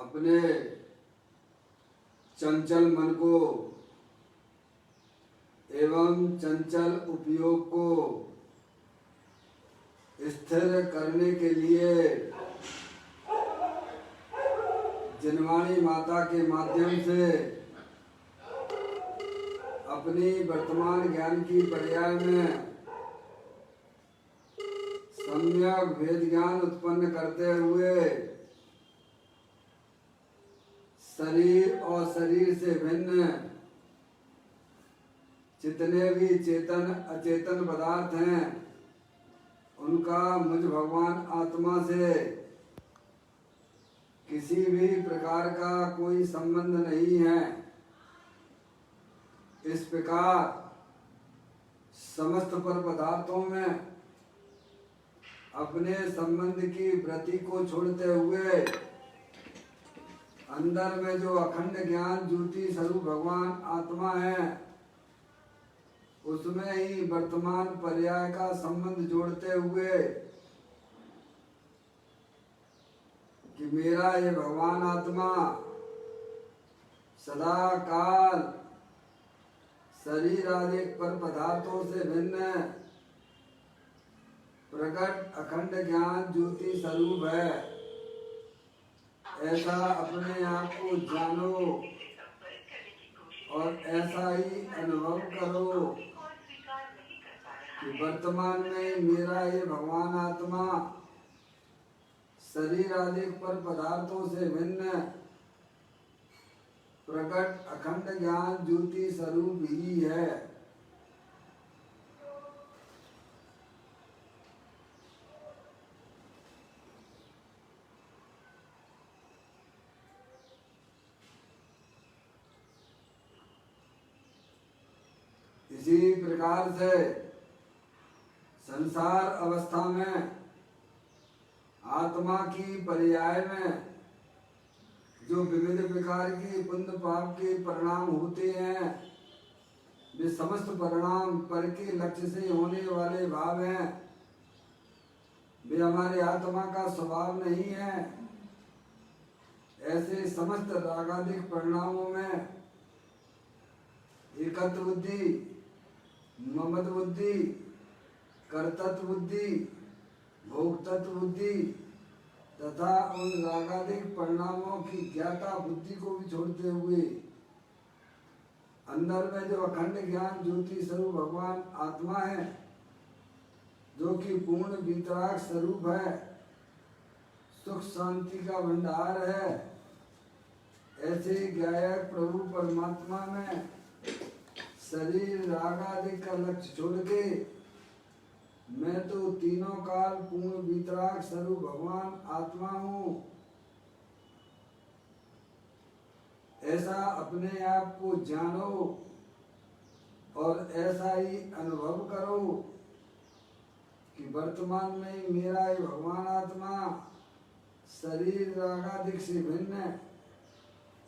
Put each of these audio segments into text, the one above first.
अपने चंचल मन को एवं चंचल उपयोग को स्थिर करने के लिए जिनवाणी माता के माध्यम से अपनी वर्तमान ज्ञान की पर्याय में सम्यक भेद ज्ञान उत्पन्न करते हुए शरीर और शरीर से भिन्न जितने भी चेतन अचेतन पदार्थ हैं उनका मुझ भगवान आत्मा से किसी भी प्रकार का कोई संबंध नहीं है। इस प्रकार समस्त पर पदार्थों में अपने संबंध की वृत्ति को छोड़ते हुए अंदर में जो अखंड ज्ञान ज्योति स्वरूप भगवान आत्मा है उसमें ही वर्तमान पर्याय का संबंध जोड़ते हुए कि मेरा ये भगवान आत्मा सदा काल शरीर आदि पर पदार्थों से भिन्न प्रकट अखंड ज्ञान ज्योति स्वरूप है। ऐसा अपने आप को जानो और ऐसा ही अनुभव करो कि वर्तमान में मेरा ये भगवान आत्मा शरीर आदि पर पदार्थों से भिन्न प्रकट अखंड ज्ञान ज्योति स्वरूप ही है। इसी प्रकार से संसार अवस्था में आत्मा की पर्याय में जो विविध प्रकार की पुण्य पाप के परिणाम होते हैं वे समस्त परिणाम पर के लक्ष्य से होने वाले भाव हैं। वे हमारे आत्मा का स्वभाव नहीं है। ऐसे समस्त रागादिक परिणामों में एकत्व बुद्धि, ममत्व बुद्धि, कर्तृत्व बुद्धि, भोक्तृत्व बुद्धि तथा उन रागादिक परिणामों की ज्ञाता बुद्धि को भी छोड़ते हुए अंदर में जो अखंड ज्ञान ज्योति स्वरूप भगवान आत्मा है जो कि पूर्ण वितराग स्वरूप है, सुख शांति का भंडार है, ऐसे गायक प्रभु परमात्मा में शरीर रागादिक का लक्ष्य छोड़ के मैं तो तीनों काल पूर्ण वितराग स्वरूप भगवान आत्मा हूँ, ऐसा अपने आप को जानो और ऐसा ही अनुभव करो कि वर्तमान में मेरा ये भगवान आत्मा शरीर रागादिक से भिन्न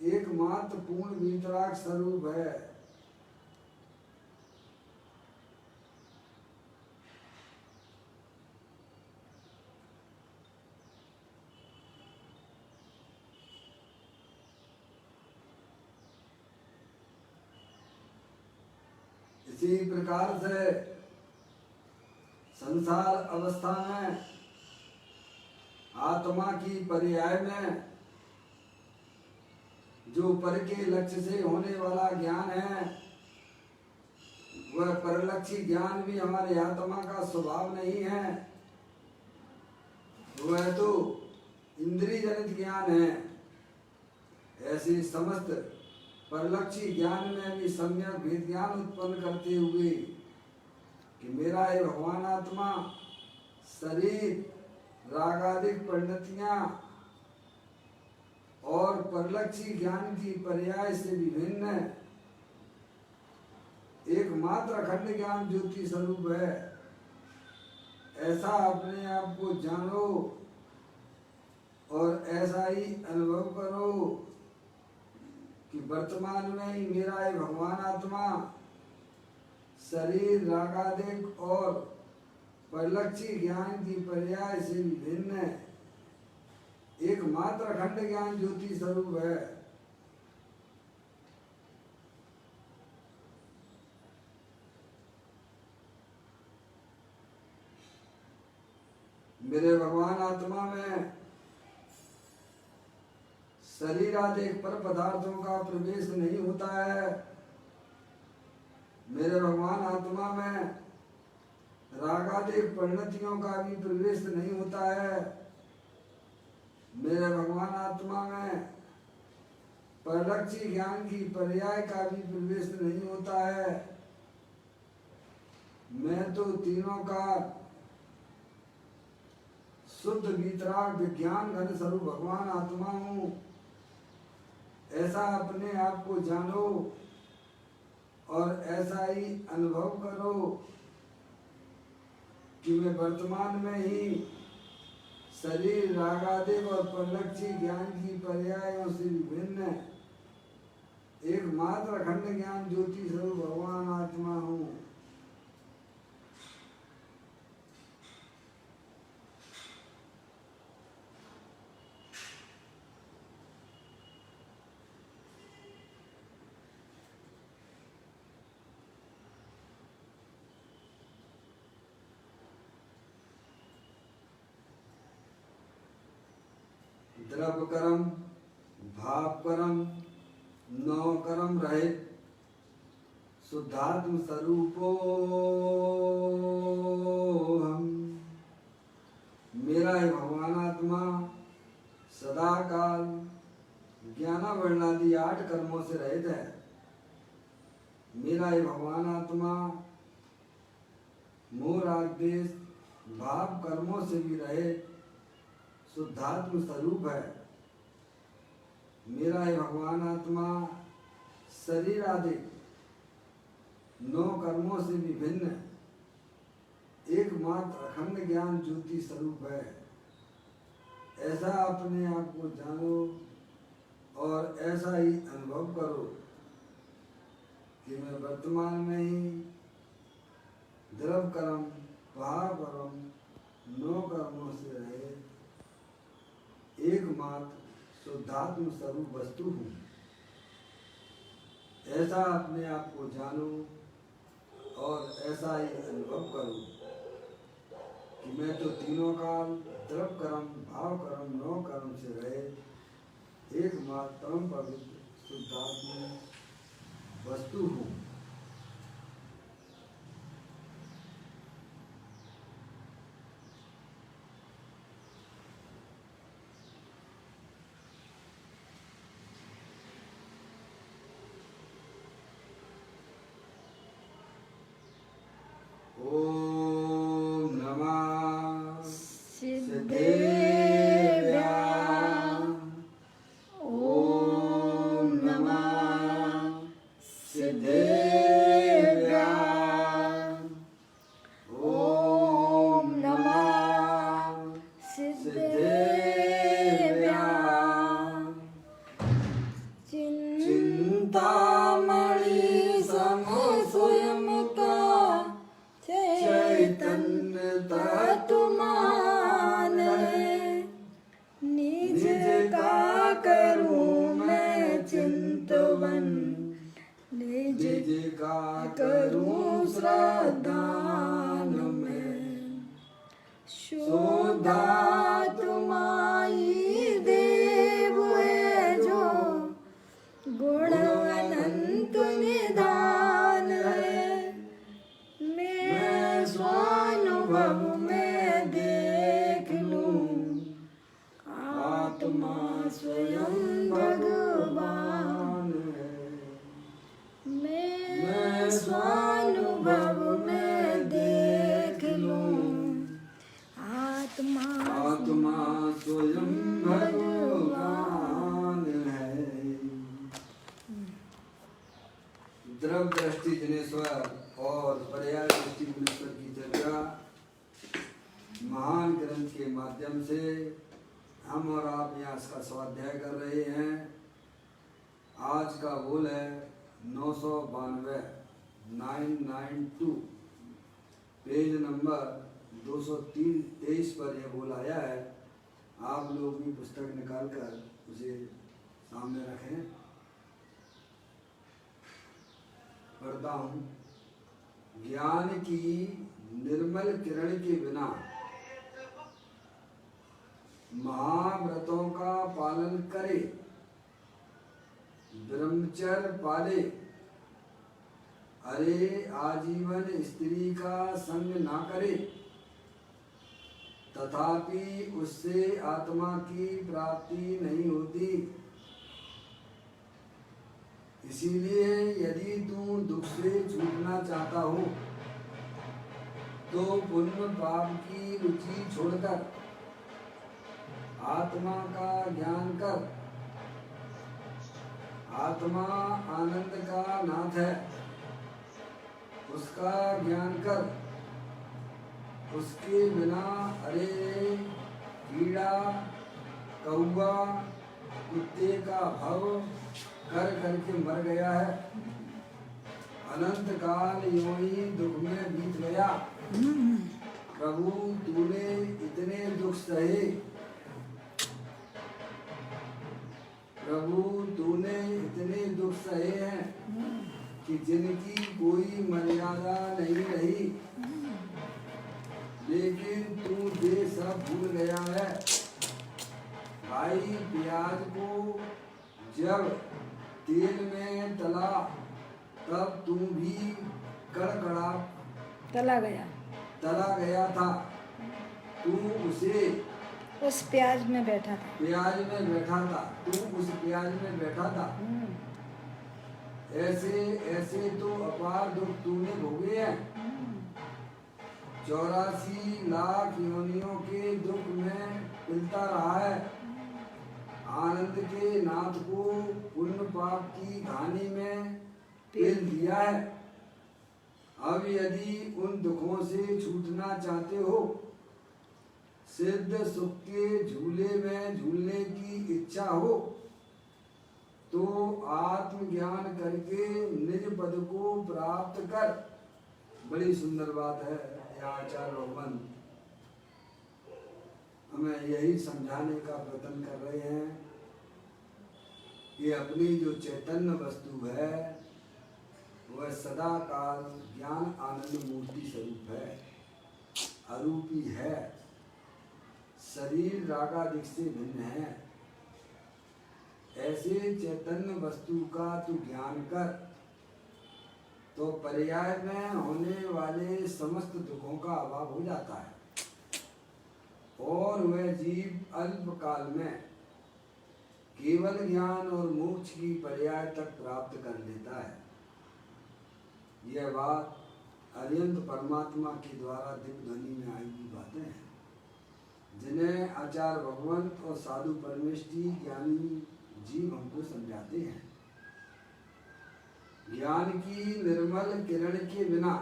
एकमात्र पूर्ण वितराग स्वरूप है। इसी प्रकार से संसार अवस्था में आत्मा की पर्याय में जो पर के लक्ष्य से होने वाला ज्ञान है वह परलक्षी ज्ञान भी हमारे आत्मा का स्वभाव नहीं है। वह तो इंद्रिय जनित ज्ञान है। ऐसे समस्त परलक्षी ज्ञान में भी सम्यक भेद ज्ञान उत्पन्न करते हुए कि मेरा ये भगवान आत्मा शरीर रागादिक परिणतियां और परलक्षी ज्ञान की पर्याय से विभिन्न एकमात्र अखंड ज्ञान ज्योति स्वरूप है। ऐसा अपने आप को जानो और ऐसा ही अनुभव करो कि वर्तमान में ही मेरा ये भगवान आत्मा शरीर रागादिक और परलक्षी ज्ञान की पर्याय से विभिन्न एकमात्र अखंड ज्ञान ज्योति स्वरूप है। मेरे भगवान आत्मा में शरीर आदि पर पदार्थों का प्रवेश नहीं होता है। मेरे भगवान आत्मा में रागादि परिणतियों का भी प्रवेश नहीं होता है। मेरे भगवान आत्मा में परलक्षी ज्ञान की पर्याय का भी प्रवेश नहीं होता है। मैं तो तीनों का शुद्ध वीतराग विज्ञान घन स्वरूप भगवान आत्मा हूँ। ऐसा अपने आप को जानो और ऐसा ही अनुभव करो कि मैं वर्तमान में ही शरीर रागादिक और परलक्षी ज्ञान की पर्यायों से विभिन्न एकमात्र अखंड ज्ञान ज्योति स्वरूप भगवान आत्मा हूँ। द्रव कर्म भाव कर्म नौ कर्म रहित शुद्धात्म स्वरूपो हम। मेरा ही भगवान आत्मा सदा काल ज्ञाना वर्णादि 8 कर्मों से रहित है। मेरा ही भगवान आत्मा मोह राग द्वेष भाव कर्मों से भी रहित शुद्धात्म स्वरूप है। मेरा ही भगवान आत्मा शरीर आदि 9 कर्मों से भी भिन्न एकमात्र अखंड ज्ञान ज्योति स्वरूप है। ऐसा अपने आप को जानो और ऐसा ही अनुभव करो कि मैं वर्तमान में ही द्रव कर्म भाव कर्म 9 कर्मों से रहे एकमात्र शुद्धात्म स्वरूप वस्तु हूँ। ऐसा अपने आप को जानो और ऐसा ही अनुभव करो कि मैं तो तीनों काल द्रव कर्म भाव कर्म 9 कर्म से रहे एकमात्र परम पवित्र शुद्धात्म वस्तु हूँ। ओम नमः सिद्धेभ्यां। ओम नमः सिद्धेभ्यां। ओम नमः सिद्धेभ्यां। चिंतामणि सम स्वयं का चैतन्य तत्वमान निज का करूं मैं चिंतवन निज का करूं श्रद्धान में शुद्धात्माई देव है जो गुण अनंत निधान है। मैं स्वानुभव में देख लूं आत्मा स्वयं भगवान है। मैं स्वानुभव में देख लूं आत्मा स्वयं भगवान है। द्रव दृष्टि जनेश्वर और पर्याय दृष्टि गुणेश्वर की चर्चा महान ग्रंथ के माध्यम से हम और आप यहाँ इसका स्वाध्याय कर रहे हैं। आज का बोल है 992 992 पेज नंबर 223 पर यह बोल आया है। आप लोग भी पुस्तक निकाल कर उसे सामने रखें। पढ़ता हूँ। ज्ञान की निर्मल किरण के बिना महाव्रतों का पालन करे, ब्रह्मचर्य पाले, अरे आजीवन स्त्री का संग ना करे, तथापि उससे आत्मा की प्राप्ति नहीं होती। इसीलिए यदि तू दुख से छूटना चाहता हो तो पुण्य पाप की रुचि छोड़कर आत्मा का ज्ञान कर। आत्मा आनंद का नाथ है, उसका ज्ञान कर। उसके बिना अरे कीड़ा कौवा कुत्ते का भव कर करके मर गया है, अनंत काल यूं ही दुख में बीत गया। प्रभु तूने इतने दुख सहे, प्रभु तूने इतने दुख सहे हैं कि जिनकी कोई मर्यादा नहीं रही, लेकिन तू ये सब भूल गया है। भाई प्याज को जब तेल में तला तब तू भी कड़कड़ा तला गया था। तू उस प्याज में बैठा था। तू उस प्याज में बैठा था। ऐसे तो अपार दुख तूने भोगे हैं। 84 लाख योनियों के दुख में पिलता रहा है। आनंद के नाथ को पुण्य पाप की कहानी में पेल दिया है। अब यदि उन दुखों से छूटना चाहते हो, सिद्ध सुख के झूले में झूलने की इच्छा हो, तो आत्मज्ञान करके निज पद को प्राप्त कर। बड़ी सुंदर बात है। आचार्य भगवान हमें यही समझाने का प्रयत्न कर रहे हैं कि अपनी जो चैतन्य वस्तु है वह सदा काल ज्ञान आनंद मूर्ति स्वरूप है, अरूपी है, शरीर रागादिक से भिन्न है। ऐसे चैतन्य वस्तु का तू ज्ञान कर, तो पर्याय में होने वाले समस्त दुखों का अभाव हो जाता है और वह जीव अल्प काल में केवल ज्ञान और मोक्ष की पर्याय तक प्राप्त कर लेता है। यह बात अरिहंत परमात्मा के द्वारा दिव्य ध्वनि में आई हुई बातें हैं, जिन्हें आचार्य भगवंत और साधु परमेष्ठी ज्ञानी जीव हमको समझाते हैं। ज्ञान की निर्मल किरण के बिना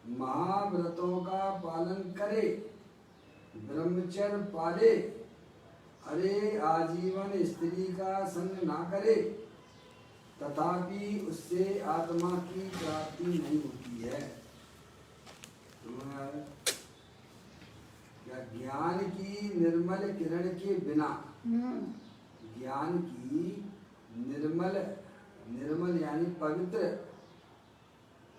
महाव्रतों का पालन करे, ब्रह्मचर्य पाले, अरे आजीवन स्त्री का संग ना करे, तथापि उससे आत्मा की प्राप्ति नहीं होती है। क्या ज्ञान की निर्मल किरण के बिना, ज्ञान की निर्मल यानी पवित्र,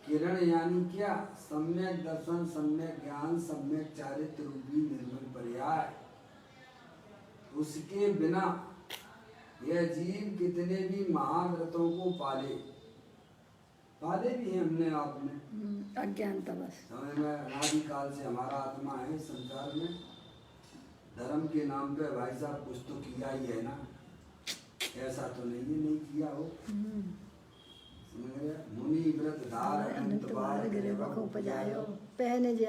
किरण यानी क्या? सम्यक दर्शन, सम्यक ज्ञान, सम्यक चारित्र रूपी निर्मल पर्याय। उसके बिना यह जीव कितने भी महाव्रतों को पाले भी है हमने आपने अज्ञानता बस समझ में। अनादिकाल से हमारा आत्मा है संसार में। धर्म के नाम पे भाई साहब कुछ तो किया ही है ना, ऐसा तो नहीं किया हो। मुनि व्रत धार अनंत बार गिरेवक उपजायो, पह निज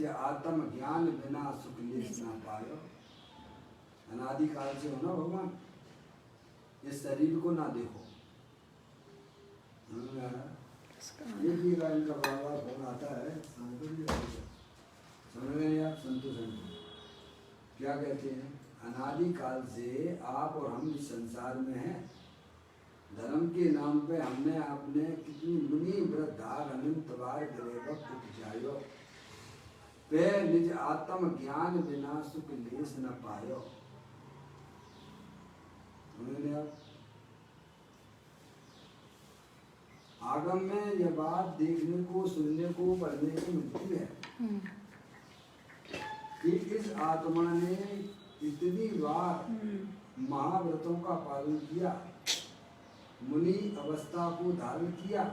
आत्म ज्ञान बिना सुख लेस ना पायो। अनादिकाल से हो ना भगवान, इस शरीर को ना देखो। देखिएगा इनका बार फोन आता है, समझ रहे हैं आप? संतोष क्या कहते हैं? अनादिकाल से आप और हम इस संसार में हैं। धर्म के नाम पे हमने आपने कितनी मुनि व्रत धार अनंत बार गिरेवक उपजायो, वे निज आत्म ज्ञान बिना सुख लेस न पायो। उन्होंने अब आगम में यह बात देखने को, सुनने को, पढ़ने को मिलती है कि इस आत्मा ने इतनी बार महाव्रतों का पालन किया, मुनि अवस्था को धारण किया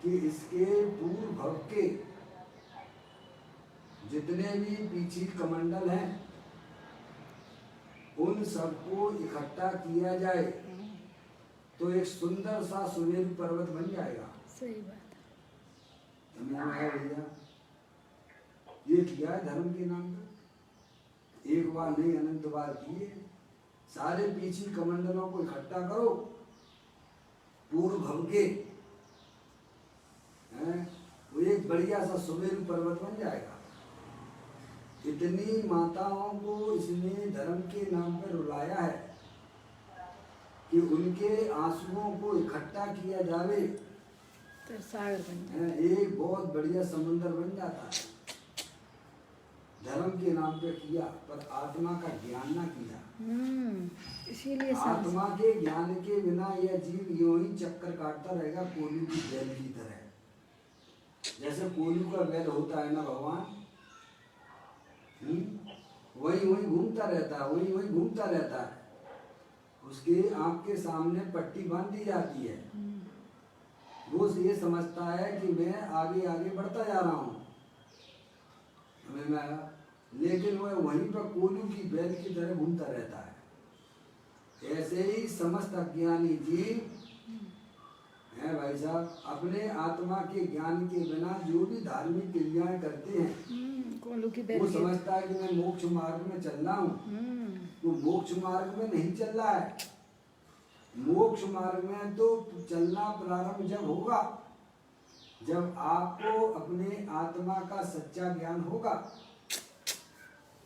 कि इसके पूर्व भव के जितने भी पीछे कमंडल हैं उन सबको इकट्ठा किया जाए तो एक सुंदर सा सुमेरु पर्वत बन जाएगा। सही बात है भैया, ये किया है धर्म के नाम पर, एक बार नहीं अनंत बार किए। सारे पीछे कमंडलों को इकट्ठा करो, पूर्व भव के वो एक बढ़िया सा सुमेरु पर्वत बन जाएगा। इतनी माताओं को इसने धर्म के नाम पर रुलाया है कि उनके आंसुओं को इकट्ठा किया जावे तो सागर बन जाए, एक बहुत बढ़िया समुद्र बन जाता है। धर्म के नाम पे किया पर आत्मा का ज्ञान ना किया। इसीलिए आत्मा के ज्ञान के बिना यह जीव यूं ही चक्कर काटता रहेगा कोल्हू की बैल की तरह। जैसे कोल्हू का बैल होता है ना भगवान, वही वही घूमता रहता है, वही वही घूमता रहता है। उसके आंख के सामने पट्टी बांध दी जाती है, वो ये समझता है कि मैं आगे आगे बढ़ता जा रहा हूँ, हमें में आया, लेकिन वह वहीं पर कोल्हू की बैल की तरह घूमता रहता है। ऐसे ही समस्त अज्ञानी जीव है भाई साहब, अपने आत्मा के ज्ञान के बिना जो भी धार्मिक क्रियाएं करते हैं कोल्हू की बैल वो समझता है कि मैं मोक्ष मार्ग में चल रहा हूँ। वो मोक्ष मार्ग में नहीं चल रहा है। मोक्ष मार्ग में तो चलना प्रारंभ जब होगा जब आपको अपने आत्मा का सच्चा ज्ञान होगा,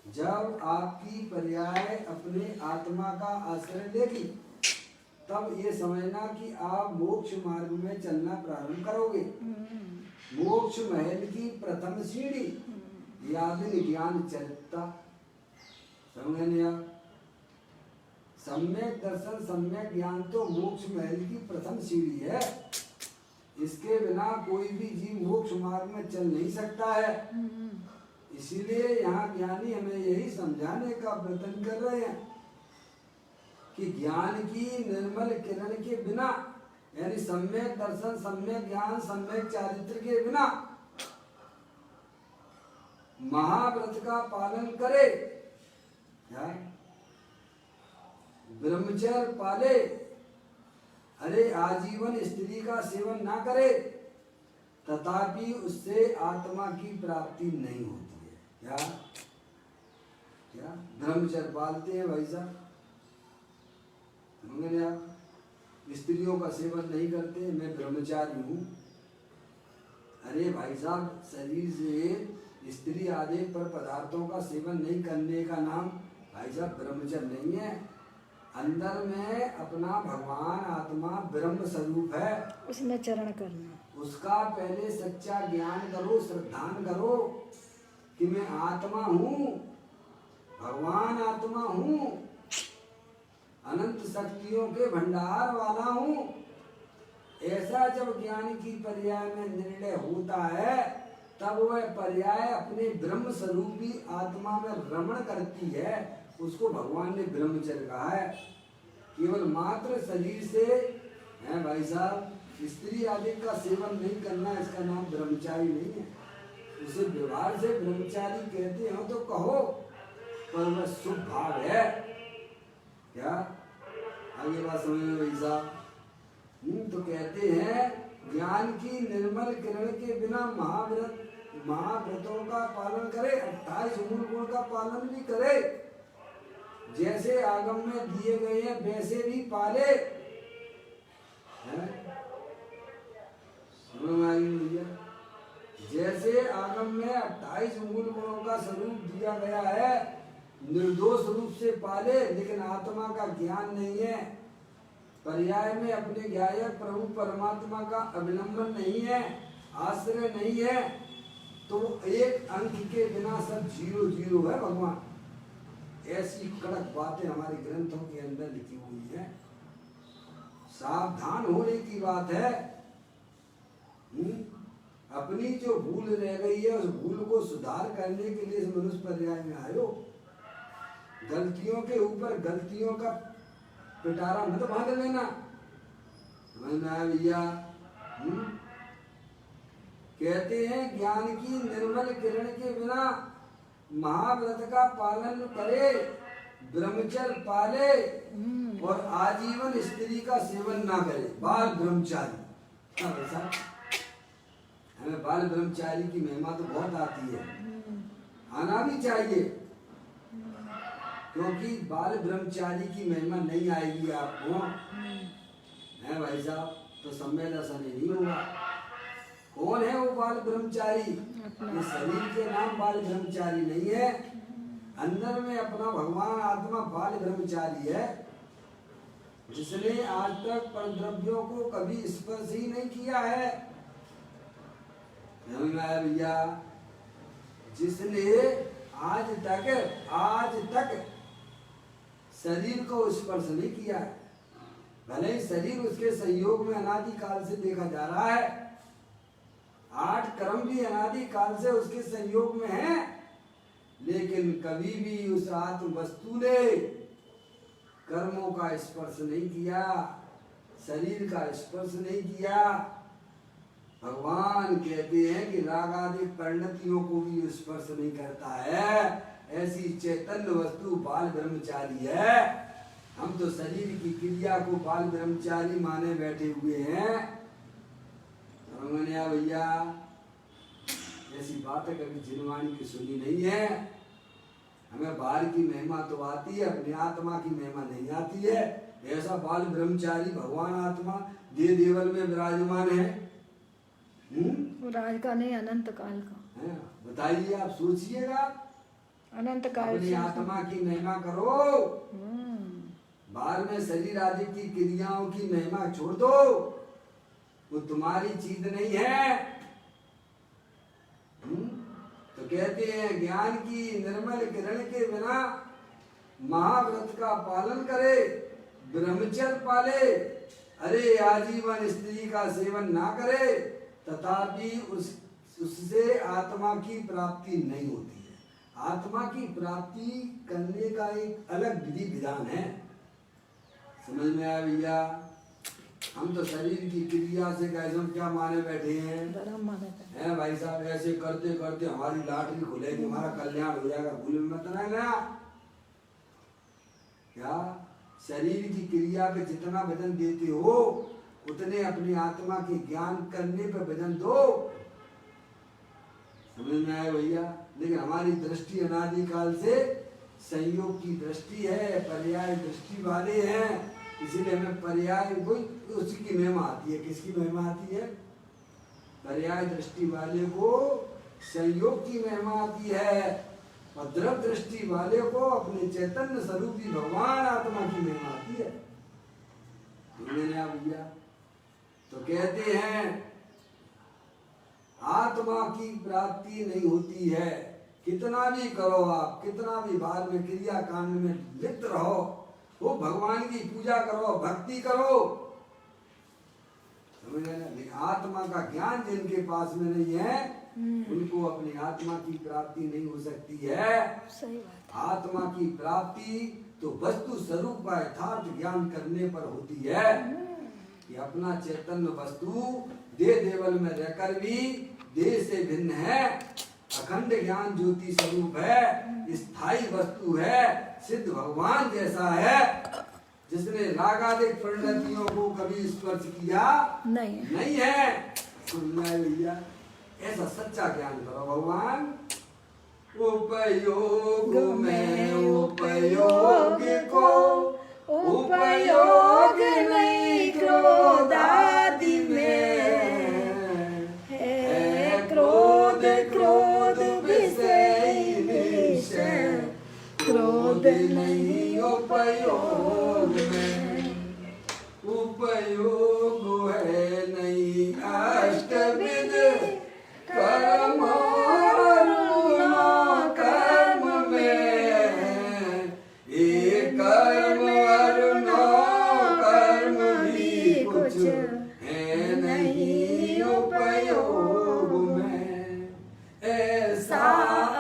जब आपकी पर्याय अपने आत्मा का आश्रय लेगी, तब ये समझना कि आप मोक्ष मार्ग में चलना प्रारंभ करोगे। मोक्ष महल की प्रथम सीढ़ी यादिन ज्ञान चरिता, समझने आप, सम्यक दर्शन सम्यक ज्ञान तो मोक्ष महल की प्रथम सीढ़ी है। इसके बिना कोई भी जीव मोक्ष मार्ग में चल नहीं सकता है। इसीलिए यहाँ ज्ञानी हमें यही समझाने का प्रयत्न कर रहे हैं कि ज्ञान की निर्मल किरण के बिना, यानी सम्यक दर्शन सम्यक ज्ञान सम्यक चारित्र के बिना महाव्रत का पालन करे, ब्रह्मचर्य पाले, अरे आजीवन स्त्री का सेवन ना करे, तथापि उससे आत्मा की प्राप्ति नहीं होती है। क्या क्या ब्रह्मचर्य पालते हैं भाई साहब, समझे आप, स्त्रियों का सेवन नहीं करते, मैं ब्रह्मचारी हूँ। अरे भाई साहब, शरीर से स्त्री आदि पर पदार्थों का सेवन नहीं करने का नाम भाई साहब ब्रह्मचर्य नहीं है। अंदर में अपना भगवान आत्मा ब्रह्म स्वरूप है, उसमें चरण करना, उसका पहले सच्चा ज्ञान करो, श्रद्धान करो कि मैं आत्मा हूँ, भगवान आत्मा हूँ, अनंत शक्तियों के भंडार वाला हूँ। ऐसा जब ज्ञान की पर्याय में निर्णय होता है, तब वह पर्याय अपने ब्रह्म स्वरूपी आत्मा में रमण करती है। उसको भगवान ने ब्रह्मचर्य कहा है। केवल मात्र शरीर से है भाई साहब, स्त्री आदि का सेवन नहीं करना, इसका नाम ब्रह्मचारी नहीं है। उसे व्यवहार से ब्रह्मचारी कहते हो तो कहो, पर वह शुभ भाव है। क्या आगे बात समझ में भाई साहब? तो कहते हैं ज्ञान की निर्मल किरण के बिना महाव्रतों का पालन करे, 28 मूल गुण का पालन भी करे, जैसे आगम में दिए गए हैं वैसे भी पाले। जैसे आगम में 28 मूल गुणों का स्वरूप दिया गया है, निर्दोष रूप से पाले, लेकिन आत्मा का ज्ञान नहीं है, पर्याय में अपने ज्ञायक प्रभु परमात्मा का अवलंबन नहीं है, आश्रय नहीं है, तो एक अंक के बिना सब 0 0 है भगवान। ऐसी कड़क बातें हमारे ग्रंथों के अंदर लिखी हुई है। सावधान होने की बात है। अपनी जो भूल रह गई है उस भूल को सुधार करने के लिए इस मनुष्य पर्याय में आयो। गलतियों के ऊपर गलतियों का पिटारा मत बांध लेना। समझ में आया भैया? कहते हैं ज्ञान की निर्मल किरण के बिना महाव्रत का पालन करे, ब्रह्मचर्य पाले और आजीवन स्त्री का सेवन ना करे। बाल ब्रह्मचारी। हाँ वैसा हमें बाल ब्रह्मचारी की महिमा तो बहुत आती है, आना भी चाहिए, क्योंकि बाल ब्रह्मचारी की महिमा नहीं आएगी आपको है भाई साहब तो समय दर्शन नहीं होगा। कौन है वो बाल ब्रह्मचारी? ये शरीर के नाम बाल ब्रह्मचारी नहीं है, अंदर में अपना भगवान आत्मा बाल ब्रह्मचारी है, जिसने आज तक परद्रव्यों को कभी स्पर्श ही नहीं किया है। भैया जिसने आज तक शरीर को स्पर्श नहीं किया है, भले ही शरीर उसके संयोग में अनादि काल से देखा जा रहा है, 8 कर्म भी अनादि काल से उसके संयोग में है, लेकिन कभी भी उस आत्म वस्तु ने कर्मों का स्पर्श नहीं किया, शरीर का स्पर्श नहीं किया। भगवान कहते हैं कि राग आदि परिणतियों को भी स्पर्श नहीं करता है, ऐसी चैतन्य वस्तु बाल ब्रह्मचारी है। हम तो शरीर की क्रिया को बाल ब्रह्मचारी माने बैठे हुए हैं। भैया ऐसी बातें कभी जिनवाणी की सुनी नहीं है। हमें बाहर की महिमा तो आती है, अपनी आत्मा की महिमा नहीं आती है। ऐसा बाल ब्रह्मचारी भगवान आत्मा देव देवल में विराजमान है। राज का नहीं, अनंत काल का। बताइए, आप सोचिएगा, अनंत काल अपनी आत्मा की महिमा करो, बाहर में शरीर आदि की क्रियाओं की महिमा छोड़ दो, वो तुम्हारी चीज नहीं है। तो कहते हैं ज्ञान की निर्मल किरण के बिना महाव्रत का पालन करे, ब्रह्मचर्य पाले, अरे आजीवन स्त्री का सेवन ना करे, तथापि उससे आत्मा की प्राप्ति नहीं होती है। आत्मा की प्राप्ति करने का एक अलग विधि विधान है। समझ में आया भैया? हम तो शरीर की क्रिया से कैसे हम क्या माने बैठे हैं, हैं भाई साहब? ऐसे करते करते हमारी लॉटरी खुलेगी, हमारा कल्याण हो जाएगा, भूल में मत रहना। क्या शरीर की क्रिया पे जितना वजन देते हो उतने अपनी आत्मा के ज्ञान करने पे वजन दो। समझ में आया भैया? लेकिन हमारी दृष्टि अनादि काल से संयोग की दृष्टि है, पर्याय दृष्टि वाले हैं, इसीलिए हमें पर्याय कोई उसी की महिमा आती है। किसकी महिमा आती है? पर्याय दृष्टि वाले को संयोग की महिमा आती है, और द्रव दृष्टि वाले को अपने चैतन्य स्वरूपी भगवान आत्मा की महिमा आती है। भैया तो कहते हैं आत्मा की प्राप्ति नहीं होती है, कितना भी करो आप, कितना भी बार में क्रिया कांड में लिप्त रहो, वो भगवान की पूजा करो, भक्ति करो, आत्मा का ज्ञान जिनके पास में नहीं है उनको अपनी आत्मा की प्राप्ति नहीं हो सकती है। सही बात। आत्मा की प्राप्ति तो वस्तु स्वरूप का यथार्थ ज्ञान करने पर होती है कि अपना चैतन्य वस्तु देह देवल में रहकर भी देह से भिन्न है, अखंड ज्ञान ज्योति स्वरूप है, स्थायी वस्तु है, सिद्ध भगवान जैसा है, जिसने रागादिक परिणतियों को कभी स्पर्श किया नहीं है। भैया ऐसा सच्चा ज्ञान करो। भगवान उपयोग में उपयोग को उपयोग नहीं क्रोध आदि में है, क्रोध क्रोध विषय विषय, क्रोध नहीं उपयोग में, उपयोग है नहीं अष्टविध कर्मों कर्म और नो कर्म भी कुछ है नहीं उपयोग में। ऐसा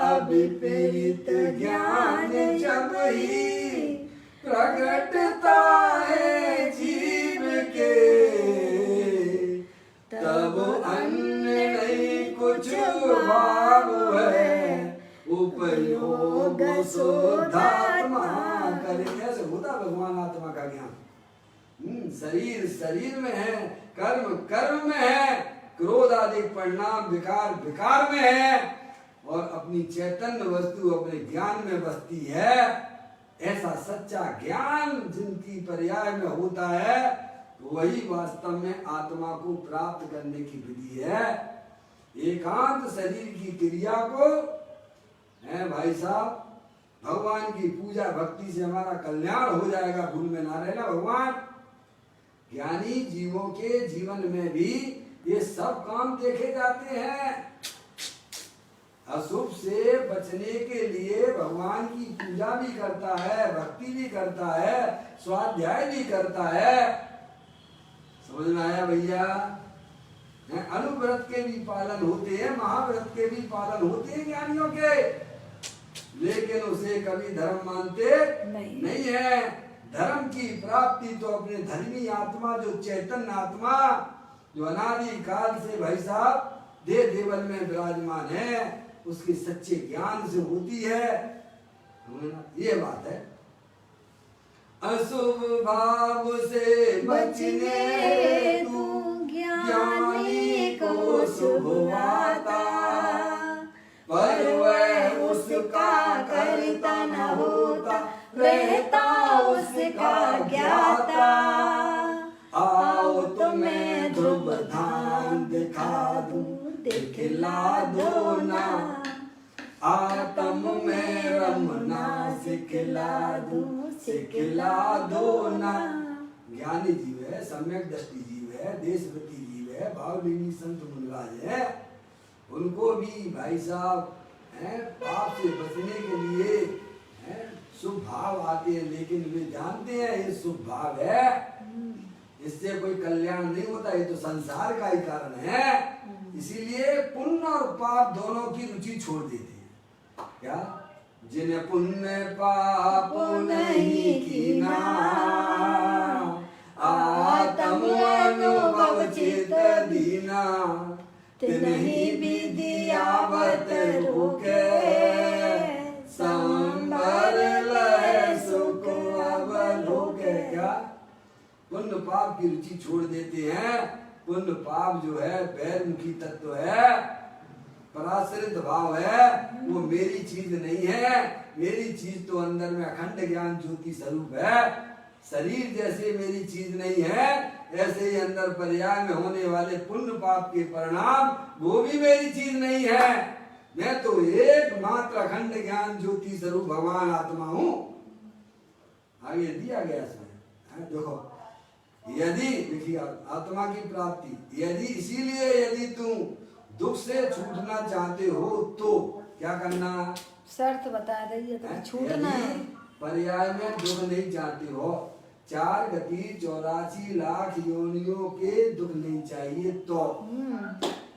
अविपरीत ज्ञान जब ही प्रकटता है जीव के, तब अन्य नहीं कुछ भाव है उपयोग शुद्धात्मा करे। ऐसे होता भगवान आत्मा का ज्ञान। शरीर शरीर में है, कर्म कर्म में है, क्रोध आदि परिणाम विकार विकार में है, और अपनी चैतन्य वस्तु अपने ज्ञान में बसती है। ऐसा सच्चा ज्ञान जिनकी पर्याय में होता है, वही वास्तव में आत्मा को प्राप्त करने की विधि है। एकांत शरीर की क्रिया को है भाई साहब, भगवान की पूजा भक्ति से हमारा कल्याण हो जाएगा, भूल में ना रहना भगवान। ज्ञानी जीवों के जीवन में भी ये सब काम देखे जाते हैं। अशुभ से बचने के लिए भगवान की पूजा भी करता है, भक्ति भी करता है, स्वाध्याय भी करता है। समझ में आया भैया? अनुव्रत के भी पालन होते हैं, महाव्रत के भी पालन होते हैं ज्ञानियों के, लेकिन उसे कभी धर्म मानते नहीं है। धर्म की प्राप्ति तो अपने धर्मी आत्मा, जो चैतन्य आत्मा, जो अनादि काल से भाई साहब देह देवल में विराजमान है, उसके सच्चे ज्ञान से होती है। ये बात है। अशुभ भाव से बचने तू ज्ञानी को शुभ आता, पर वह उसका करता न होता, रहता उसका ज्ञाता। आओ तुम्हें ध्रुव धाम दिखा दूं, दिखला दो ना, आत्म में रमना सिखला दूं, सिखला दो ना। ज्ञानी जीव है, सम्यक दृष्टि जीव है, देशवती जीव है, भावलीनी संत मुनिराज है। उनको भी भाई साहब पाप से बचने के लिए शुभ भाव आते हैं, लेकिन वे जानते हैं ये शुभ भाव है, इससे कोई कल्याण नहीं होता, ये तो संसार का ही कारण है। इसीलिए पुण्य और पाप दोनों की रुचि छोड़ देते हैं। क्या? जिन्हें पुण्य पाप नहीं कीना, आत्म अनुभव चित दीना, तिन्हीं विधि आवत रोके, संबर लय सुख अवलोके। क्या? पुण्य पाप की रुचि छोड़ देते हैं। पुण्य पाप जो है बैरमुखी तत्व है, पराश्रित भाव है, वो मेरी चीज नहीं है। मेरी चीज तो अंदर में अखंड ज्ञान ज्योति स्वरूप है। शरीर जैसे मेरी चीज नहीं है, ऐसे ही अंदर पर्याय में होने वाले पुण्य पाप के परिणाम वो भी मेरी चीज नहीं है। मैं तो एकमात्र अखंड ज्ञान ज्योति स्वरूप भगवान आत्मा हूं। आगे दिया गया इसमें देखो, यदि देखिए आत्मा की प्राप्ति, यदि इसीलिए यदि तुम दुख से छूटना चाहते हो तो क्या करना? शर्त बता दीजिए तो छूटना है। पर्याय में दुख नहीं चाहते हो, 4 गति 84 लाख योनियों के दुख नहीं चाहिए तो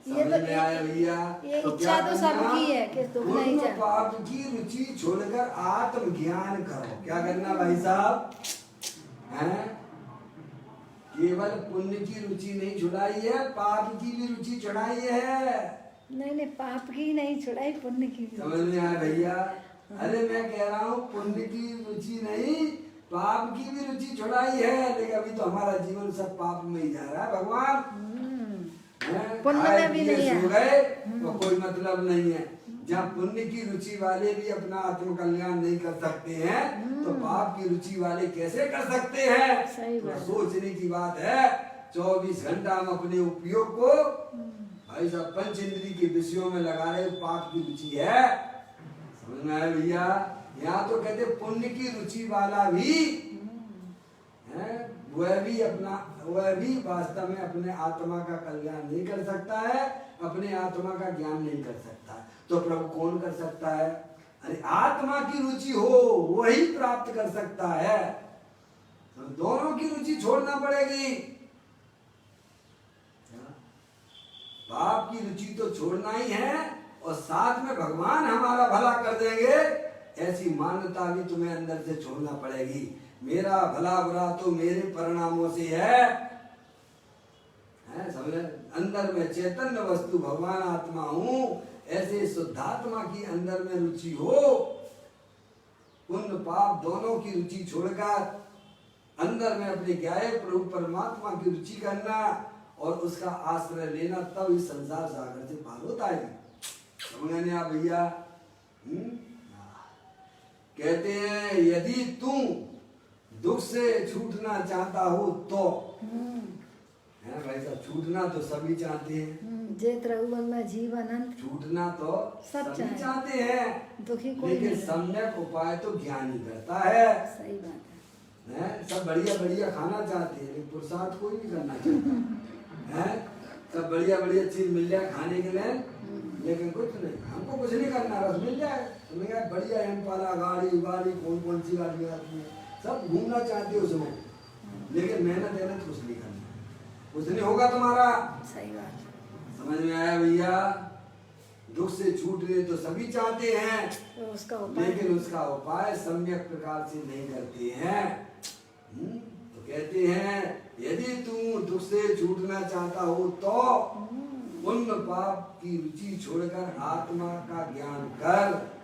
ये तो में आया भैया। ये तो इच्छा तो सबकी है कि दुख नहीं चाहिए। पाप की रुचि छोड़कर आत्म ज्ञान करो। क्या करना भाई साहब? हैं? केवल पुण्य की रुचि नहीं छुड़ाई है, पाप की भी रुचि छुड़ाई है। नहीं पाप की नहीं छुड़ाई, पुण्य की। समझ में आया भैया? अरे मैं कह रहा हूँ पुण्य की रुचि नहीं, पाप की भी रुचि छुड़ाई है, लेकिन अभी तो हमारा जीवन सब पाप में ही जा रहा है भगवान। पुण्य में भी नहीं है, सो गए तो कोई मतलब नहीं है। जहाँ पुण्य की रुचि वाले भी अपना आत्म कल्याण नहीं कर सकते हैं, तो पाप की रुचि वाले कैसे कर सकते हैं? तो सोचने की बात है। 24 घंटा हम अपने उपयोग को भाई साहब पंच इंद्रिय के विषयों में लगा रहे, पाप की रुचि है। समझ में आया भैया? यहाँ तो कहते पुण्य की रुचि वाला भी है, वह भी वास्तव में अपने आत्मा का कल्याण नहीं कर सकता है, अपने आत्मा का ज्ञान नहीं कर सकता है। तो प्रभु कौन कर सकता है? अरे आत्मा की रुचि हो वही प्राप्त कर सकता है। तो दोनों की रुचि छोड़ना पड़ेगी। बाप की रुचि तो छोड़ना ही है और साथ में भगवान हमारा भला कर देंगे, ऐसी मान्यता भी तुम्हें अंदर से छोड़ना पड़ेगी। मेरा भला बुरा तो मेरे परिणामों से है, समझे? अंदर में चैतन्य वस्तु भगवान आत्मा हूं, ऐसे शुद्धात्मा की अंदर में रुचि हो। पुण्य पाप दोनों की रुचि छोड़कर अंदर में अपने ज्ञाय प्रभु परमात्मा की रुचि करना और उसका आश्रय लेना, तब इस संसार सागर से पार होता है। समझ गए आप भैया? कहते हैं यदि तुम दुख से छूटना चाहता हो तो, है भाई साहब, छूटना तो सभी चाहते हैं। जेत रघुवल में जीवन अनंत, छूटना तो सब सभी चाहते हैं, दुखी कोई लेकिन नहीं। सम्यक उपाय तो ज्ञानी करता है। सही बात हैं? सब बढ़िया बढ़िया खाना चाहते हैं, लेकिन पुरुषार्थ कोई नहीं करना चाहता है। सब बढ़िया बढ़िया चीज मिल जाए खाने के लिए, लेकिन कुछ नहीं, हमको कुछ नहीं करना, बस मिल जाए। तुम्हें क्या बढ़िया एम्पाला गाड़ी गाड़ी कौन कौन सी गाड़ी आती है, सब घूमना चाहते हो उसमें, लेकिन मेहनत कुछ नहीं करना, कुछ नहीं होगा तुम्हारा। सही बात। समझ में आया भैया? दुख से छूटने तो सभी चाहते हैं, तो उसका उपाय, लेकिन उसका उपाय सम्यक प्रकार से नहीं करते हैं। तो कहते हैं यदि तुम दुख से छूटना चाहता हो तो पुण्य पाप की रुचि छोड़कर आत्मा का ज्ञान कर।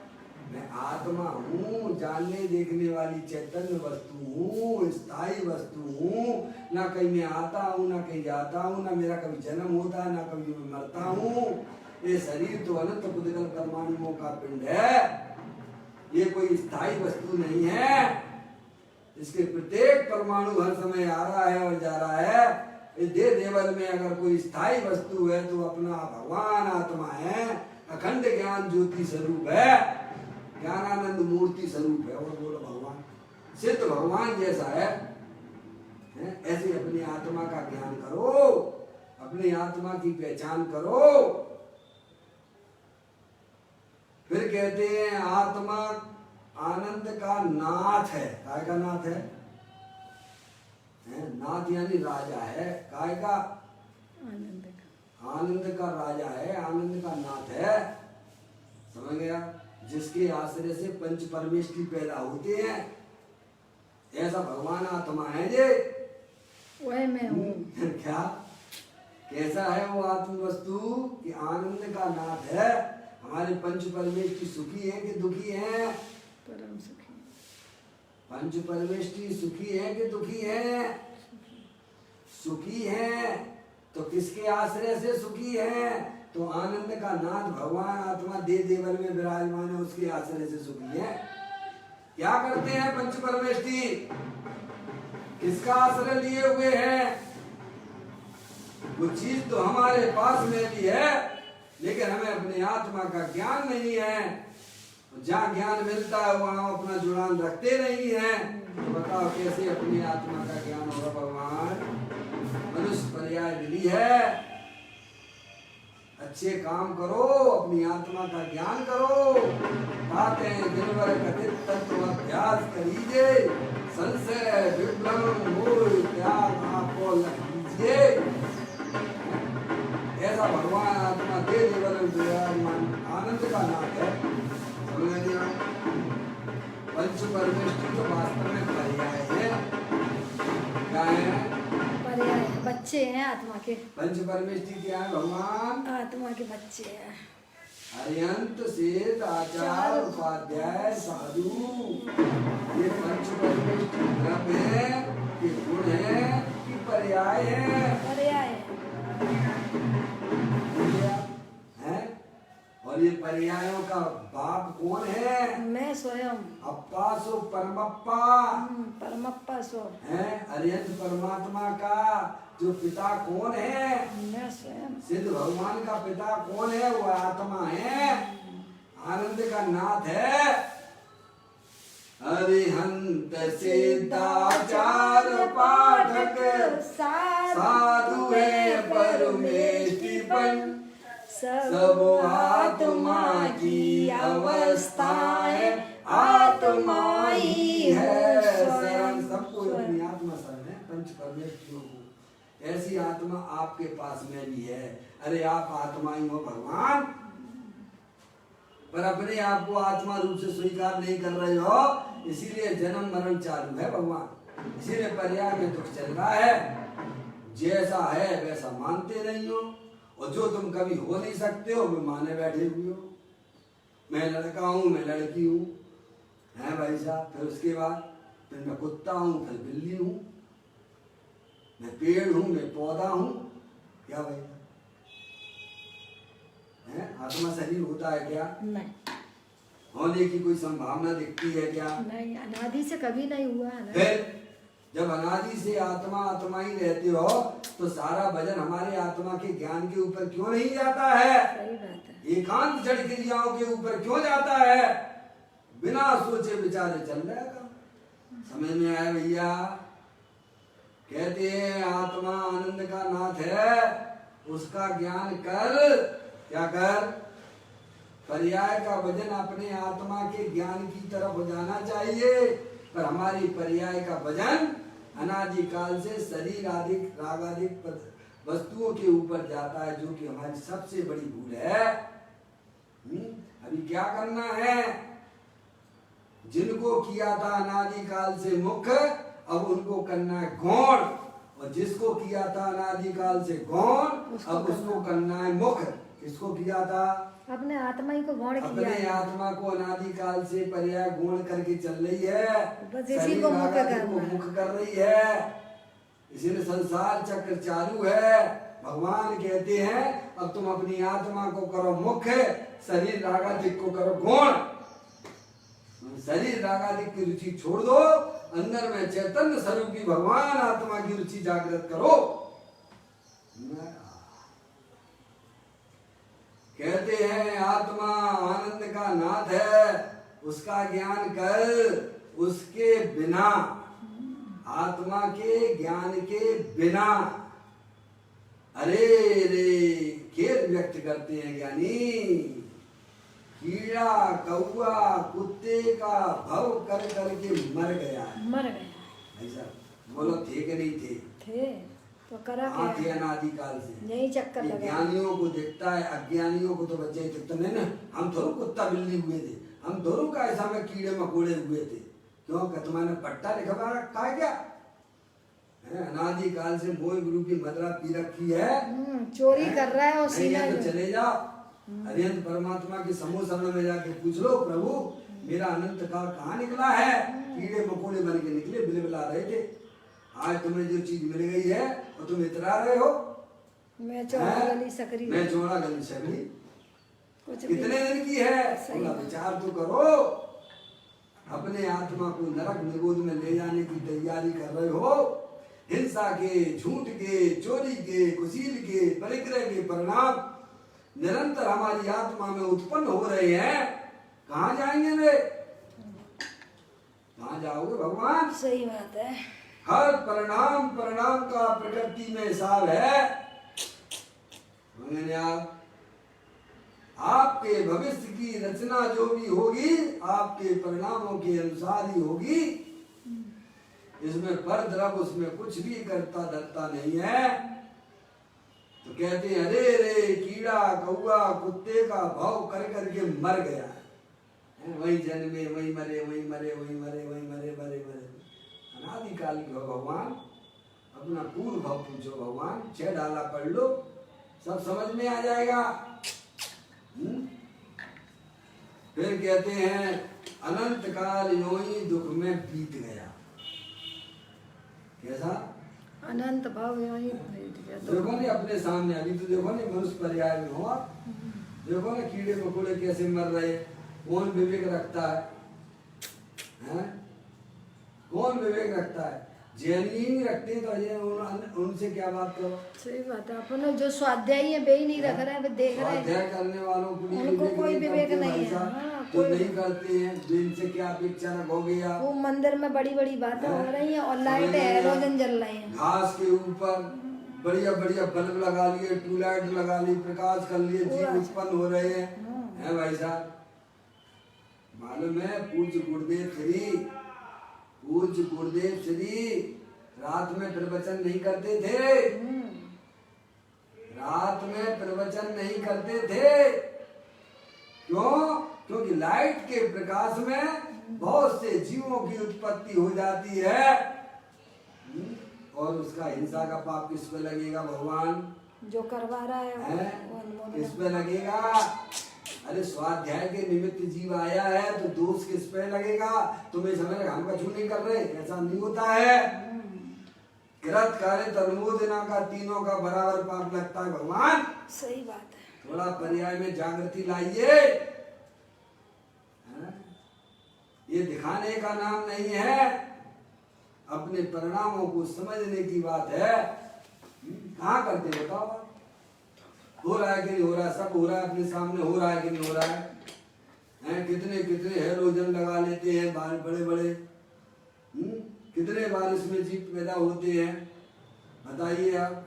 मैं आत्मा हूँ, जानने देखने वाली चैतन्य वस्तु हूँ, स्थायी वस्तु हूँ, ना कहीं मैं आता हूँ ना कहीं जाता हूँ, ना मेरा कभी जन्म होता है ना कभी मैं मरता हूँ। ये शरीर तो अनंत पुद्गल कर्माणुओं का पिंड है, ये कोई स्थायी वस्तु नहीं है। इसके प्रत्येक परमाणु हर समय आ रहा है और जा रहा है। इस देह देवल में अगर कोई स्थायी वस्तु है तो अपना भगवान आत्मा है, अखंड ज्ञान ज्योति स्वरूप है, ज्ञानानंद मूर्ति स्वरूप है। और बोलो भगवान सिद्ध भगवान जैसा है। ऐसे अपनी आत्मा का ज्ञान करो, अपनी आत्मा की पहचान करो। फिर कहते हैं आत्मा आनंद का नाथ है। काय का नाथ है? नाथ यानी राजा है। काय का? आनंद का। आनंद का राजा है, आनंद का नाथ है। समझ गया? जिसके आश्रय से पंच परमेष्टि पैदा होते हैं, ऐसा भगवान आत्मा है जे। वही मैं हूँ। क्या कैसा है वो आत्म वस्तु कि आनंद का नाथ है। हमारे पंच परमेष्टि सुखी है कि दुखी है? परम सुखी। पंच परमेष्टि सुखी है कि दुखी है? सुखी है। तो किसके आश्रय से सुखी है? तो आनंद का नाथ भगवान आत्मा दे देवल में विराजमान है, उसके आश्रय से सुखी है। क्या करते हैं पंच परमेष्टि? किसका आश्रय लिए हुए हैं? वो चीज तो हमारे पास में भी है, लेकिन हमें अपने आत्मा का ज्ञान नहीं है। जहाँ ज्ञान मिलता है वहाँ अपना जुड़ान रखते नहीं है। तो बताओ कैसे अपनी आत्मा का ज्ञान होगा? भगवान मनुष्य पर्याय मिली है, अच्छे काम करो, अपनी आत्मा का ज्ञान करो। कहते हैं दिन भर कथित तत्व अभ्यास करीजिए, संशय विभ्रम मोह त्याग आपको लग लीजिए। ऐसा भगवान आत्मा दे देवल विराजमान आनंद का नाथ है। समझ गए? पंच परमेष्टि तो वास्तव में पर्याय है। क्या है? पर्याय बच्चे हैं आत्मा के। पंच परमेष्टि क्या है? भगवान आत्मा के बच्चे हैं। अरियंत सिद्ध आचार उपाध्याय साधु, ये पंच परमेष्टि द्रव्य है कि गुण है कि पर्याय है? पर्याय है। और ये पर्यायों का बाप कौन है? मैं स्वयं। अप्पा सो परमप्पा परमप्पा सो है। अरियंत परमात्मा का जो पिता कौन है? मैं स्वयं। सिद्ध भगवान का पिता कौन है? वो आत्मा है, आनंद का नाथ है। अरिहंत सिद्धाचार पाठक साधु है परमेष्टिपन, सब आत्मा की अवस्थाएं आत्मा ही है शरण। सबको अपनी आत्मा शरण है, पंच परमेश्वरों को। ऐसी आत्मा आपके पास में भी है। अरे आप आत्मा ही हो भगवान, पर अपने आप को आत्मा रूप से स्वीकार नहीं कर रहे हो, इसीलिए जन्म मरण चालू है भगवान। इसीलिए पर्याय में दुख चल रहा है। जैसा है वैसा मानते नहीं हो, और जो तुम कभी हो नहीं सकते हो वो माने बैठे हुए हो। मैं लड़का हूँ, मैं लड़की हूँ, है भाई साहब। फिर उसके बाद फिर मैं कुत्ता हूँ, फिर बिल्ली हूँ, मैं पेड़ हूँ, मैं पौधा हूँ। क्या भाई है? आत्मा शरीर होता है क्या? नहीं, होने की कोई संभावना दिखती है क्या? नहीं, अनादि से कभी नहीं हुआ है ना। फिर जब अनादि से आत्मा आत्मा ही रहते हो, तो सारा वजन हमारे आत्मा के ज्ञान के ऊपर क्यों नहीं जाता है? सही बात है। एकांत जड़ क्रियाओं के ऊपर क्यों जाता है? बिना सोचे विचारे चल जाएगा। समझ में आया भैया? कहते हैं आत्मा आनंद का नाथ है, उसका ज्ञान कर। क्या कर? पर्याय का वजन अपने आत्मा के ज्ञान की तरफ हो जाना चाहिए, पर हमारी पर्याय का वजन अनादि काल से शरीर आदि रागादिक वस्तुओं के ऊपर जाता है, जो कि हमारी सबसे बड़ी भूल है। अभी क्या करना है? जिनको किया था अनादि काल से मुख्य, अब उनको करना है गौण, और जिसको किया था अनादि काल से गौण, अब उसको करना है मुख्य। किसको किया था? अपने आत्मा ही को गौण किया अपने है। आत्मा को अनादि काल से पर्याय गुण करके चल रही है, बस इसी को मुख्य करना है। मुख्य कर रही है। इसीलिए संसार चक्र चालू है। भगवान कहते हैं अब तुम अपनी आत्मा को करो मुख्य, शरीर रागादिक को करो गौण। शरीर रागादिक की रुचि छोड़ दो, अंदर में चैतन्य स्वरूपी भगवान आत्मा की रुचि जागृत करो। कहते हैं आत्मा आनंद का नाथ है, उसका ज्ञान कर। उसके बिना, आत्मा के ज्ञान के बिना, अरे रे खेद व्यक्त करते हैं ज्ञानी। कीड़ा कौआ कुत्ते का भव कर करके मर गया। मर गया। ऐसा बोलो थे कि नहीं थे? थे तो करा हाँ थे क्या? अनादि काल से। यही चक्कर ये लगा। ज्ञानियों को दिखता है, अज्ञानियों को तो बच्चे ही दिखता नहीं ना। हम थोड़ा कुत्ता बिल्ली हुए थे, हम दोनों का ऐसा में कीड़े मकोड़े हुए थे। क्यों? तुम्हारे पट्टा लिखवा रखा है क्या? अनादि काल से मोह गुरु की मदरा पी रखी है। चोरी कर रहा है और सीना तो चले जाओ अरिहंत परमात्मा के समूह शरण में जाके पूछ लो, प्रभु मेरा अनंत काल कहाँ निकला है? कीड़े मकोड़े बन के निकले, बिलबिला रहे थे। आज तुम्हें जो चीज मिल गई है और तुम इतरा रहे हो। मैं चौड़ा गली सकरी, मैं चौड़ा गली सकरी कुछ कितने दिन की है? सही थोड़ा विचार तो करो। अपने आत्मा को नरक निगोद में ले जाने की तैयारी कर रहे हो। हिंसा के, झूठ के, चोरी के, कुशील के, परिग्रह के परिणाम निरंतर हमारी आत्मा में उत्पन्न हो रहे हैं। कहाँ जाएंगे वे? कहाँ जाओगे भगवान? सही बात है। हर परिणाम परिणाम का प्रकृति में हिसाब है। आपके भविष्य की रचना जो भी होगी आपके परिणामों के अनुसार ही होगी। इसमें पर द्रव उसमें कुछ भी करता धरता नहीं है। तो कहते हैं अरे रे कीड़ा कौआ कुत्ते का भाव कर करके मर गया है। वही जन्मे वही मरे, वही मरे, वही मरे, वही मरे, मरे मरे। अनादि काल के हो भगवान। अपना पूर्व भाव पूछो भगवान। 6 डाला पढ़ लो, सब समझ में आ जाएगा। फिर कहते हैं अनंत काल यूं ही दुख में बीत गया। कैसा? अनंत भाव यूं ही बीत गया। देखो नहीं अपने सामने, अभी तो देखो नहीं मनुष्य पर्याय में हो आप। देखो ना कीड़े मकोड़े कैसे मर रहे। कौन विवेक रखता है? कौन विवेक रखता है? जैन ही नहीं रखते तो ये उनसे क्या बात करो। सही बात है। अपन जो स्वाध्यायी है वे ही नहीं रख रहे हैं, वे देख रहे हैं। स्वाध्याय करने वालों को उनको कोई विवेक नहीं है। तो नहीं करते हैं, जिनसे क्या अपेक्षा हो गया। वो मंदिर में बड़ी बड़ी बातें हो रही हैं और लाइट हैलोजन जल रही हैं। घास के ऊपर बढ़िया बढ़िया बल्ब लगा लिए, ट्यूबलाइट लगा ली, प्रकाश कर लिए, जीव उत्पन्न हो रहे हैं। भाई साहब मालूम है पूज्य गुरुदेव श्री रात में प्रवचन नहीं करते थे। रात में प्रवचन नहीं करते थे। क्यों? क्योंकि लाइट के प्रकाश में बहुत से जीवों की उत्पत्ति हो जाती है और उसका हिंसा का पाप किस पे लगेगा? भगवान जो करवा रहा है किस पे लगेगा? अरे स्वाध्याय के निमित्त जीव आया है तो दोष किस पे लगेगा? तुम्हें समझ हम कछु नहीं कर रहे, ऐसा नहीं होता है। कृत कार्य तनुमोदना का तीनों का बराबर पाप लगता है भगवान। सही बात है। थोड़ा पर्याय में जागृति लाइए। ये दिखाने का नाम नहीं है, अपने परिणामों को समझने की बात है। कहाँ करते बताओ? हो रहा है कि नहीं हो रहा? सब हो रहा है अपने सामने, हो रहा है कि नहीं हो रहा है? कितने कितने हेलोजन लगा लेते हैं बाल बड़े बड़े। कितने बार इसमें जीव पैदा होते हैं बताइए आप।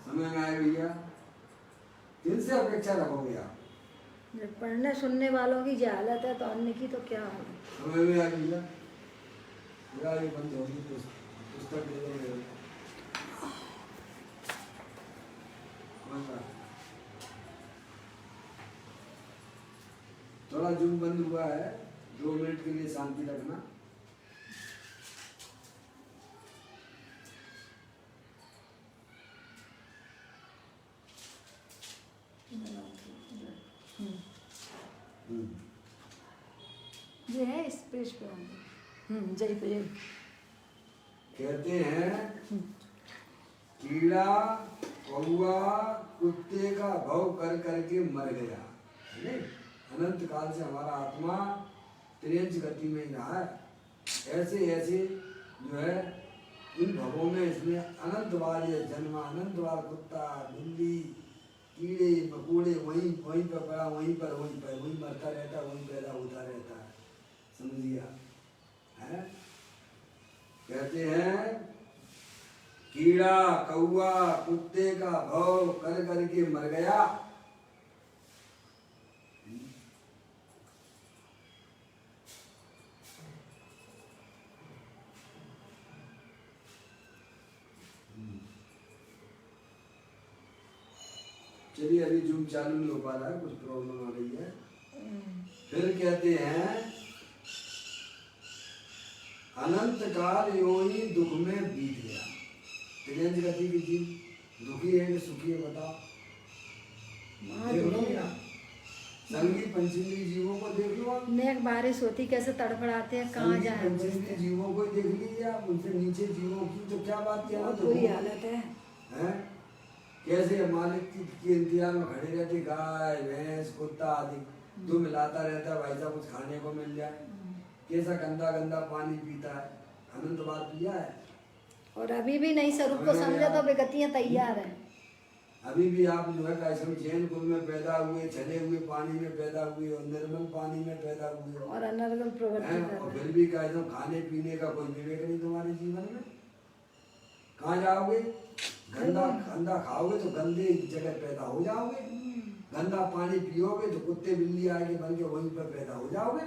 समझ में आए भैया? किनसे अपेक्षा रखोगे आप? जब पढ़ने सुनने वालों की जहालत है तो अन्य की तो क्या होगी? समझ में आए भैया? ये बंद होगी पुस्तक ले लो। थोड़ा जूम बंद हुआ है, 2 मिनट के लिए शांति रखना। ये है इस पेज पे जय पे जय। कहते हैं कीड़ा कौआ कुत्ते का भव कर करके मर गया। अनंत काल से हमारा आत्मा त्रियंच गति में ही रहा है। ऐसे ऐसे जो है इन भवों में इसने अनंत बार ये जन्मा, अनंत बार कुत्ता बिल्ली कीड़े मकोड़े वहीं वहीं पर पड़ा, वहीं मरता रहता, वहीं पैदा होता रहता है। समझिए है? कहते हैं कीड़ा कौआ कुत्ते का भव कर करके मर गया। चलिए अभी जूम चालू नहीं हो पा रहा है, कुछ प्रॉब्लम आ रही है। फिर कहते हैं अनंत काल यूं ही दुख में बीत गया। त्रियंच गति की जीव दुखी है कि सुखी है बताओ? संगी पंचमी जीवों को देख लो आप। नेक बारिश होती कैसे तड़फड़ाते हैं, कहाँ जाए? पंचमी जीवों को देख लीजिए आप, उनसे नीचे जीवों की तो क्या बात किया? बुरी हालत है। कैसे मालिक के इंतजार में खड़े रहते, गाय भैंस कुत्ता आदि जो मिलाता रहता है, भाई साहब कुछ खाने को मिल जाए। कैसा गंदा गंदा पानी पीता है। अनंत बार पिया है और अभी भी नहीं स्वरूप को समझा तो विगतियां तैयार है। अभी भी आप जो है कैसे जैन कुल में पैदा हुए, छले हुए पानी में पैदा हुए और निर्मल पानी में पैदा हुए और अनर्गल प्रवृत्ति और फिर भी कैसे खाने पीने का कोई विवेक नहीं तुम्हारे जीवन में। कहाँ जाओगे? गंदा गंदा खाओगे तो गंदे जगह पैदा हो जाओगे। गंदा पानी पियोगे तो कुत्ते बिल्ली आगे बन के वहीं पर पैदा हो जाओगे।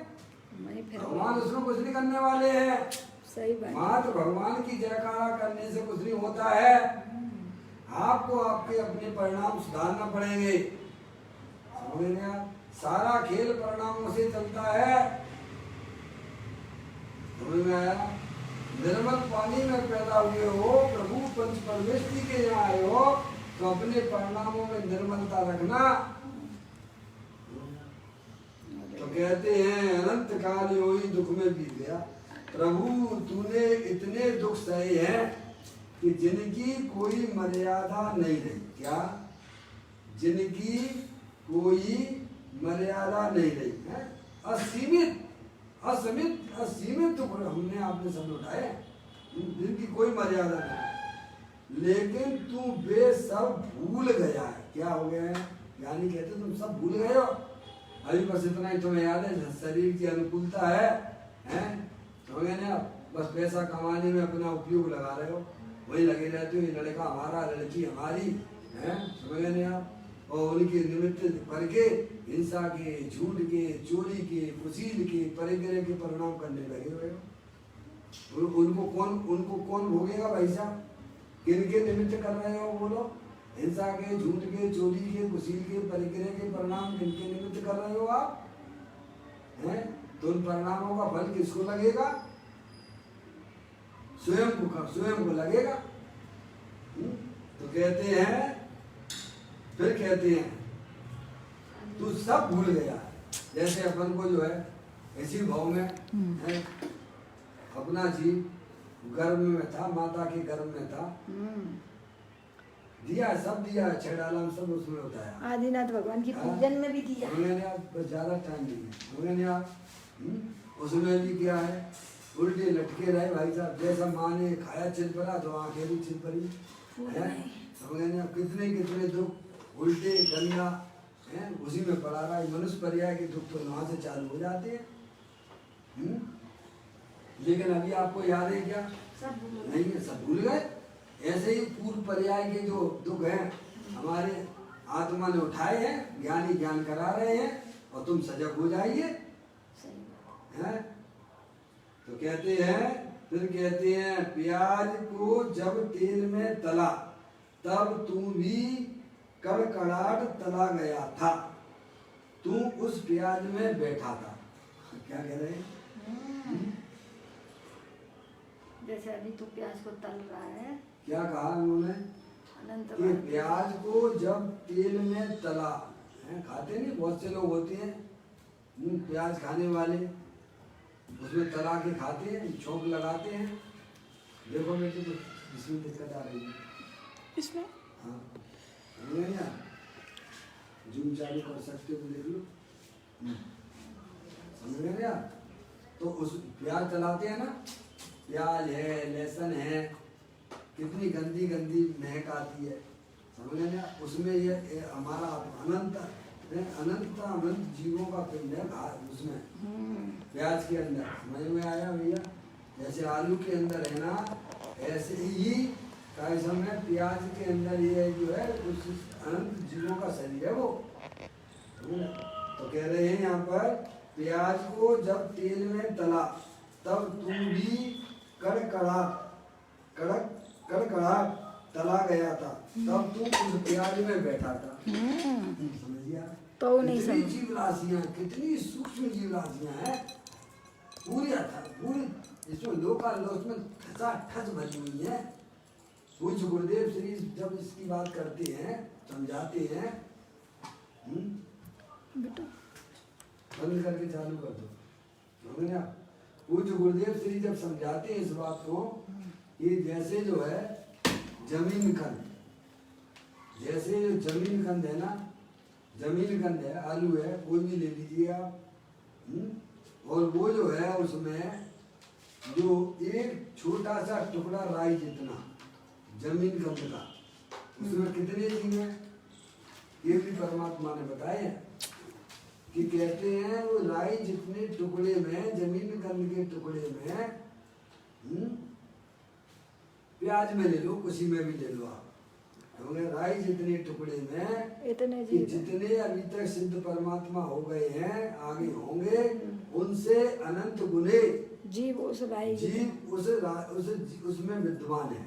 भगवान उसमें कुछ नहीं करने वाले हैं। सही बात। मात्र भगवान की जयकारा करने से कुछ नहीं होता है। आपको आपके अपने परिणाम सुधारना पड़ेंगे। समझेंगे आप? सारा खेल परिणामों से चलता है। समझ में आया? निर्मल पानी में पैदा हुए हो, प्रभु पंच परमेष्टि के यहाँ आए हो तो अपने परिणामों में निर्मलता रखना। तो कहते हैं अनंत काल यूं ही दुख में बीत गया। प्रभु तूने इतने दुख सहे हैं कि जिनकी कोई मर्यादा नहीं रही। क्या? जिनकी कोई मर्यादा नहीं रही है। असीमित असीमित असीमित दुख हमने आपने सब उठाए, जिनकी कोई मर्यादा नहीं। लेकिन तू वे सब भूल गया है। क्या हो गया है? यानी कहते तुम सब भूल गए हो। अभी बस इतना ही तुम्हें याद है, शरीर की अनुकूलता है? समझे ना? बस पैसा कमाने में अपना उपयोग लगा रहे हो। वही लगे रहते हो, ये लड़का हमारा, लड़की हमारी है, समझ गए आप। और उनके निमित्त करके हिंसा के, झूठ के, चोरी के, कुसील के, परिग्रह के परिणाम करने लगे हुए हो। उनको कौन भोगेगा भाई साहब? किनके निमित्त कर रहे हो बोलो? हिंसा के, झूठ के, चोरी के, कुसील के, परिग्रह के परिणाम किनके निमित्त कर रहे हो आप हैं? तो उन परिणामों का फल किसको लगेगा? स्वयं को लगेगा। तो कहते हैं, फिर कहते हैं तू सब भूल गया। जैसे अपन को जो है इसी भाव में है, अपना जीव गर्भ में था, माता के गर्भ में था, दिया सब दिया, छेड़ाला सब उसमें होता है। आदिनाथ भगवान की पूजन में भी दिया। ज्यादा टाइम नहीं है, उसमें भी क्या है, उल्टे लटके रहे भाई साहब। जैसा माँ ने खाया छिलपरा तो आंखें भी छिलपरी है, समझ गए? कितने कितने दुख उल्टे गंदा है उसी में पड़ा रहा है। मनुष्य पर्याय के दुख तो वहां से चालू हो जाते हैं। लेकिन अभी आपको याद है क्या? नहीं है, सब भूल गए। ऐसे ही पूर्व पर्याय के जो दुख हैं हमारे आत्मा ने उठाए हैं, ज्ञानी ज्ञान करा रहे हैं, और तुम सजग हो जाइए। हैं? तो कहते हैं, फिर कहते हैं प्याज को जब तेल में तला तब तू भी कड़कड़ाहट तला गया था, तू उस प्याज में बैठा था। क्या कह रहे हैं? जैसे अभी तू प्याज को तल रहा है। क्या कहा उन्होंने? कि प्याज को जब तेल में तला है, खाते नहीं बहुत से लोग होते हैं प्याज खाने वाले, उसमें तला के खाते हैं, छोंक लगाते हैं। देखो बेटे तो इसमें दिक्कत आ रही है इसमें। हाँ जूम चालू कर सकते हो, देख लो, समझ गए क्या? तो उस प्याज तलाते हैं ना, प्याज है, लहसुन है, कितनी गंदी गंदी महक आती है, समझ गए क्या? उसमें ये हमारा अनंत जीवों का पिंड है उसमें, प्याज के अंदर। समझ में आया भैया? जैसे आलू के अंदर है ना, ऐसे ही काय समय प्याज के अंदर ये जो है उस अनंत जीवों का शरीर है वो। तो कह रहे हैं यहाँ पर, प्याज को जब तेल में तला तब तू भी कड़कड़ा तला गया था, तब तू उस प्याज में बैठा था। समझिए? तो नहीं कितनी जीव राशियां, कितनी सूक्ष्म जीव राशियां हैं, पूरी इसमें लोकालोक में ठस भरी हुई है। पूज्य गुरुदेव श्री जब इसकी बात करते हैं, समझाते हैं, बंद करके चालू कर दो, समझ गया? पूज्य गुरुदेव श्री जब समझाते हैं इस बात को, ये जैसे जो है जमीन कंद, जैसे जो जमीन कंद है ना, जमीन कंद है, आलू है, कोई भी ले लीजिए आप, और वो जो है उसमें जो एक छोटा सा टुकड़ा राई जितना जमीन कंद का, उसमें कितने जीव हैं ये भी परमात्मा ने बताया कि कहते हैं वो राई जितने टुकड़े में, जमीन कंद के टुकड़े में, प्याज में ले लो, कुछ में भी ले लो आप, राई जितने टुकड़े में इतने कि जितने अभी तक सिद्ध परमात्मा हो गए हैं, आगे होंगे, उनसे अनंत गुने जीव उस राई जीव उसमें विद्वान है।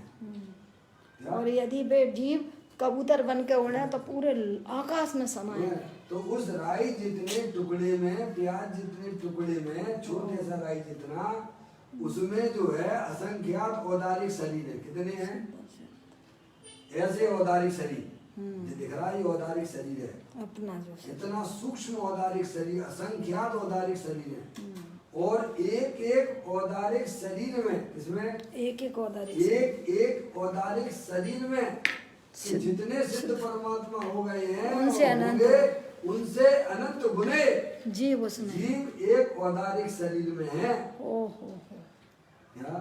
और यदि वे जीव कबूतर बन के उड़े तो पूरे आकाश में समाये। तो उस राई जितने टुकड़े में, प्याज जितने टुकड़े में, छोटे सा राई जितना, उसमें जो है असंख्यात औदारिक शरीर है। कितने हैं ऐसे औदारिक शरीर? जो दिख रहा है ये औदारिक शरीर है अपना, जो इतना सूक्ष्म औदारिक शरीर, असंख्यात औदारिक शरीर है। और एक एक औदारिक शरीर में, इसमें एक औदारिक शरीर में जितने सिद्ध परमात्मा हो गए हैं, उनसे अनंत गुने जीव उसमें, जीव एक औदारिक शरीर में है। क्या?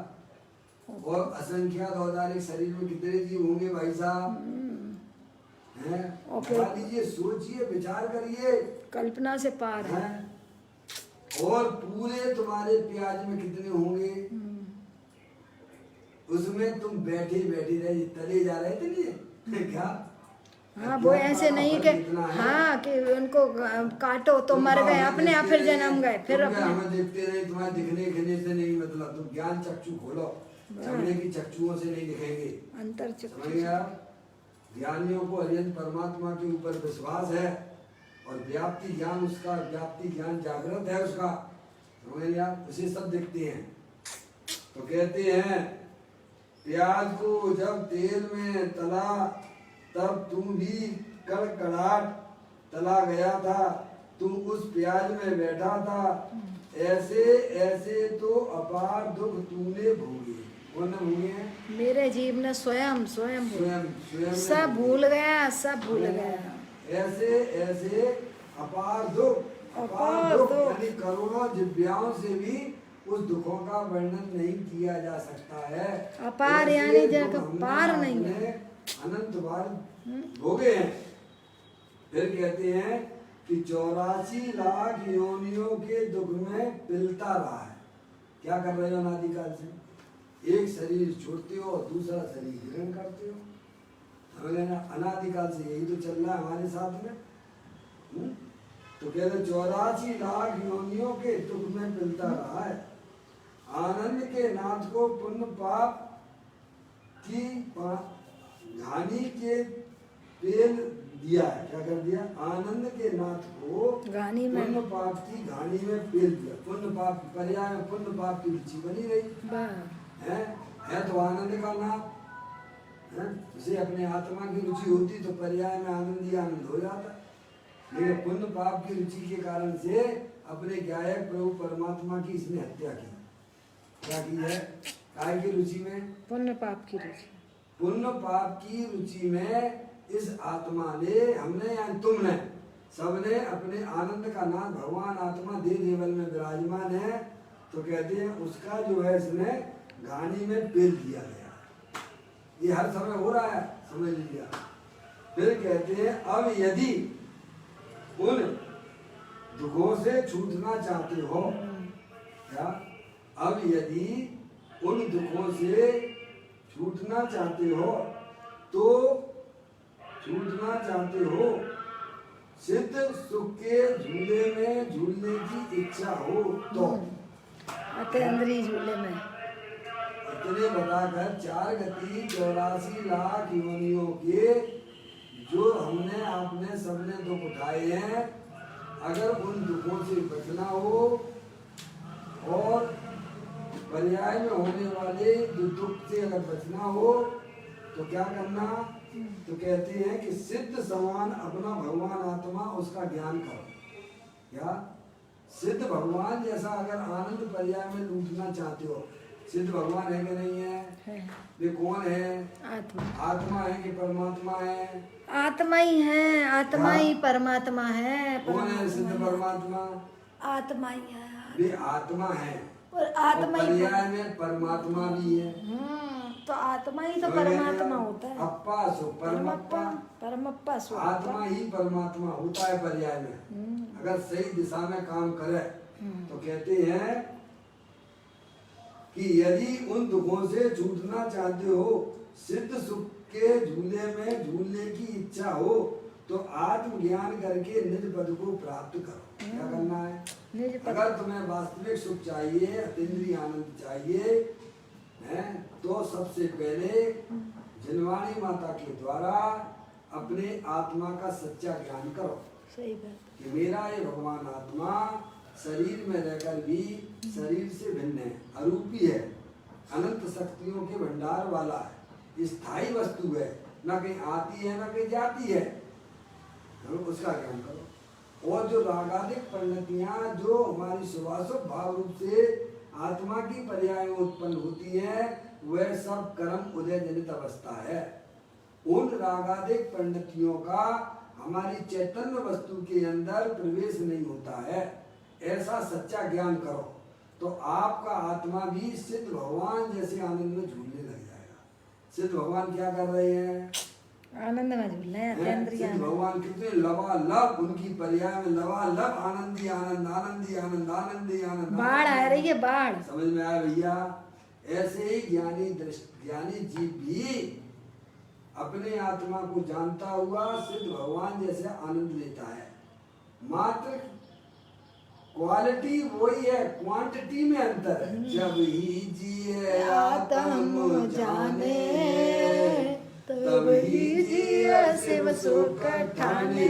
और असंख्यात औदारिक शरीर में कितने जीव होंगे भाई साहब? हैं? बता दीजिए, सोचिए, विचार करिए, कल्पना से पार है। और पूरे तुम्हारे प्याज में कितने होंगे? उसमें तुम बैठी बैठी रहे तले जा रहे थे नहीं क्या? हाँ वो ऐसे नहीं कि हाँ कि उनको काटो तो मर गए अपने आप फिर जन्म गए फिर अपने हमें देखते नहीं, तुम्हारे दिखने खिने से नहीं मतलब, तुम ज्ञान चक्षु खोलो, चमड़े की चक्षुओं से नहीं दिखेंगे। अंतर समझ गए आप? ज्ञानियों को अरिहंत परमात्मा के ऊपर विश्वास है और व्याप्ति ज्ञान उसका, व्याप्ति ज्ञान जागृत है उसका। समझ गए आप? उसे सब देखते हैं। तो कहते हैं प्याज को जब तेल में तला तब तुम भी कड़कड़ाहट तला गया था, तुम उस प्याज में बैठा था, ऐसे ऐसे तो अपार दुख तूने भोगे। कौन भोगे हैं? मेरे जीव ने स्वयं स्वयं स्वयं स्वयं सब भूल गया, सब भूल गया। ऐसे ऐसे अपार दुख, अपार दुख यानी करोड़ों दिव्याओं से भी उस दुखों का वर्णन नहीं किया जा सकता है। अपार यानी जगह पार नहीं है, अनंत बार भोगे हैं। फिर कहते हैं कि 84 लाख योनियों के दुख में पिलता रहा है। क्या कर रहे हो अनादिकाल से? एक शरीर छोड़ते हो और दूसरा शरीर ग्रहण करते हो। समझ लेना, अनादिकाल से यही तो चल रहा है हमारे साथ में। तो कहते 84 लाख योनियों के दुख में पिलता रहा है। आनंद के नाथ को पुण्य पाप की घानी के पेल दिया है। क्या कर दिया? आनंद के नाथ को घानी में पुण्य पाप की घानी में पेल दिया। पुण्य पाप पर्याय में पुण्य पाप की रुचि बनी रही है तो आनंद का नाम है। उसे अपने आत्मा की रुचि होती तो पर्याय में आनंद ही आनंद हो जाता, लेकिन पुण्य पाप की रुचि के कारण से अपने गायक प्रभु परमात्मा की इसने हत्या की। क्या की है? काय की रुचि में? पुण्य पाप की रुचि। पुण्य पाप की रुचि में इस आत्मा ने, हमने या तुमने, सबने अपने आनंद का नाम भगवान आत्मा देह देवल में विराजमान है। तो कहते हैं उसका जो है इसने घानी में पेल दिया गया। ये हर समय हो रहा है, समझ लीजिए। फिर कहते हैं अब यदि उन दुखों से छूटना चाहते हो, क्या? अब यदि उन दुखों से छूटना चाहते हो तो छूटना चाहते हो, सिद्ध सुख के झूले में झूलने की इच्छा हो तो अतेंद्रीय झूले में इतने बताकर 4 गति 84 लाख योनियों के जो हमने आपने सबने दुख उठाए हैं, अगर उन दुखों से बचना हो और पर्याय में होने वाले जो दुख से अगर बचना हो तो क्या करना? तो कहते हैं कि सिद्ध समान अपना भगवान आत्मा उसका ज्ञान करो। क्या? सिद्ध भगवान जैसा अगर आनंद पर्याय में लूटना चाहते हो, सिद्ध भगवान है कि नहीं है? वे कौन है? आत्मा। आत्मा है कि परमात्मा है? आत्मा ही है, आत्मा ही परमात्मा है। कौन है सिद्ध परमात्मा? आत्मा ही है। वे आत्मा है और आत्मा ही पर्याय में परमात्मा भी है। तो आत्मा ही तो परमात्मा होता है। अप्पा सो परमप्पा, परमप्पा सो आत्मा ही परमात्मा होता है पर्याय में, अगर सही दिशा में काम करे। तो कहते हैं कि यदि उन दुखों से छूटना चाहते हो, सिद्ध सुख के झूले में झूलने की इच्छा हो तो आत्मज्ञान करके निज पद को प्राप्त करो। क्या करना है? अगर तुम्हें वास्तविक सुख चाहिए, अतीन्द्रिय आनंद चाहिए है, तो सबसे पहले जिनवाणी माता के द्वारा अपने आत्मा का सच्चा ज्ञान करो। सही बात कि मेरा ये भगवान आत्मा शरीर में रहकर भी शरीर से भिन्न है, अरूपी है, अनंत शक्तियों के भंडार वाला है, स्थायी वस्तु है, ना कहीं आती है ना कहीं जाती है। उसका ज्ञान करो। और जो रागादिक परिणतियां जो हमारी सुभाषुभ भाव रूप से आत्मा की पर्याय में उत्पन्न होती है, वह सब कर्म उदय जनित अवस्था है। उन रागादिक परिणतियों का हमारी चैतन्य वस्तु के अंदर प्रवेश नहीं होता है, ऐसा सच्चा ज्ञान करो तो आपका आत्मा भी सिद्ध भगवान जैसे आनंद में झूलने लग जाएगा। सिद्ध भगवान क्या कर रहे हैं? आनंद में झूल रहे हैं। सिद्ध भगवान कितने लबालब, उनकी पर्याय में लबालब आनंदी आनंद, आनंदी आनंद, आनंदी आनंद। बाढ़ आ रही है, बाढ़। समझ में आया भैया? ऐसे ही ज्ञानी जीव भी अपने आत्मा को जानता हुआ सिद्ध भगवान जैसे आनंद लेता है। मात्र क्वालिटी वही है, क्वांटिटी में अंतर है। जब ही जिए आत्म जाने, तब ही जिए शिव सुख ठाने।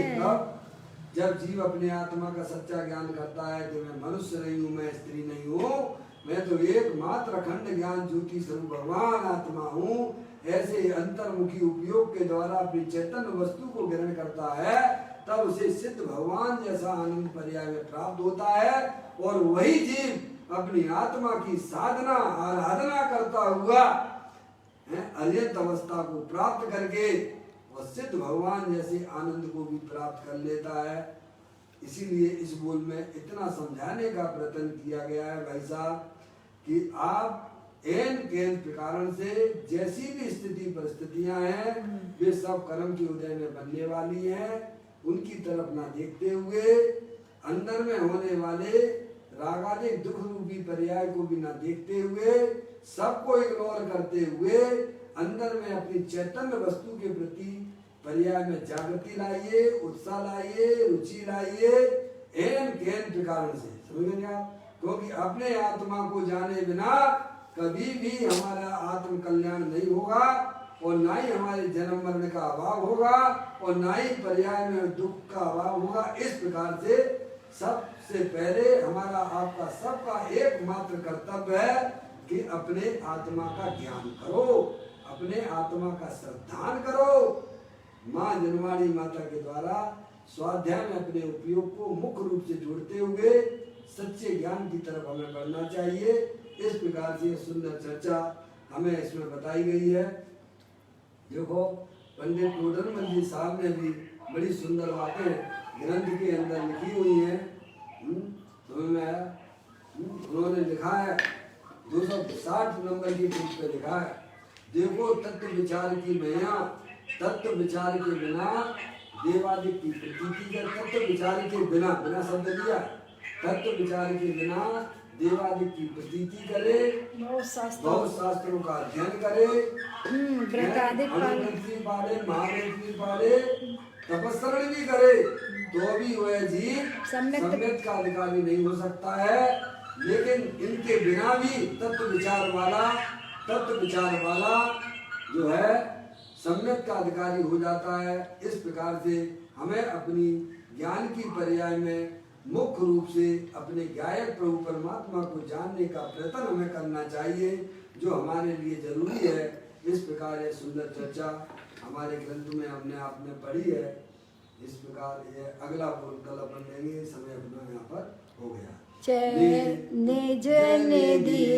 जब जीव अपने आत्मा का सच्चा ज्ञान करता है कि मैं मनुष्य नहीं हूँ, मैं स्त्री नहीं हूँ, मैं तो एकमात्र अखंड ज्ञान ज्योति स्वरूप भगवान आत्मा हूँ, ऐसे अंतर्मुखी उपयोग के द्वारा अपनी चैतन्य वस्तु को ग्रहण करता है, तब उसे सिद्ध भगवान जैसा आनंद पर्याय में प्राप्त होता है। और वही जीव अपनी आत्मा की साधना आराधना करता हुआ अर्यंत अवस्था को प्राप्त करके वह सिद्ध भगवान जैसे आनंद को भी प्राप्त कर लेता है। इसीलिए इस बोल में इतना समझाने का प्रयत्न किया गया है भाई साहब कि आप एन केन प्रकार से जैसी भी स्थिति परिस्थितियां हैं वे सब कर्म के उदय में बनने वाली हैं, उनकी तरफ ना देखते हुए अंदर में होने वाले रागादिक दुख रूपी पर्याय को भी ना देखते हुए, सबको इग्नोर करते हुए अंदर में अपनी चैतन्य वस्तु के प्रति पर्याय में जागृति लाइए, उत्साह लाइए, रुचि लाइए, एन केन प्रकार से। समझ आप? क्योंकि अपने आत्मा को जाने बिना कभी भी हमारा आत्म कल्याण नहीं होगा और ना ही हमारे जन्म मरण का अभाव होगा और ना ही पर्याय में दुख का अभाव होगा। इस प्रकार से सबसे पहले हमारा आपका सबका एकमात्र कर्तव्य है कि अपने आत्मा का ज्ञान करो, अपने आत्मा का श्रद्धान करो। माँ जनवाणी माता के द्वारा स्वाध्याय में अपने उपयोग को मुख्य रूप से जोड़ते हुए सच्चे ज्ञान की तरफ हमें बढ़ना चाहिए। इस प्रकार से सुंदर चर्चा हमें इसमें बताई गई है। देखो पंडित टोडरमल जी साहब ने भी बड़ी सुंदर बातें ग्रंथ के अंदर लिखी हुई हैं। उन्होंने लिखा है 260 नंबर की पेज पे लिखा है, देखो तत्व विचार की मैया, तत्व विचार के बिना देवादिक की प्रतीति है। तत्व विचार के बिना, बिना शब्द दिया, तत्व विचार के बिना देवादिक की प्रतीति करे, बहुत शास्त्रों का अध्ययन करे, पाले, महावृत्ति पाले, तपस्सरण भी करे, तो भी वह जीव सम्यक का अधिकारी नहीं हो सकता है। लेकिन इनके बिना भी तत्व विचार वाला जो है सम्यक का अधिकारी हो जाता है। इस प्रकार से हमें अपनी ज्ञान की पर्याय में मुख्य रूप से अपने गायक प्रभु परमात्मा को जानने का प्रयत्न हमें करना चाहिए, जो हमारे लिए जरूरी है। इस प्रकार ये सुंदर चर्चा हमारे ग्रंथ में हमने आपने पढ़ी है। इस प्रकार ये अगला बोल कल अपन लेंगे, समय अपना यहाँ पर हो गया।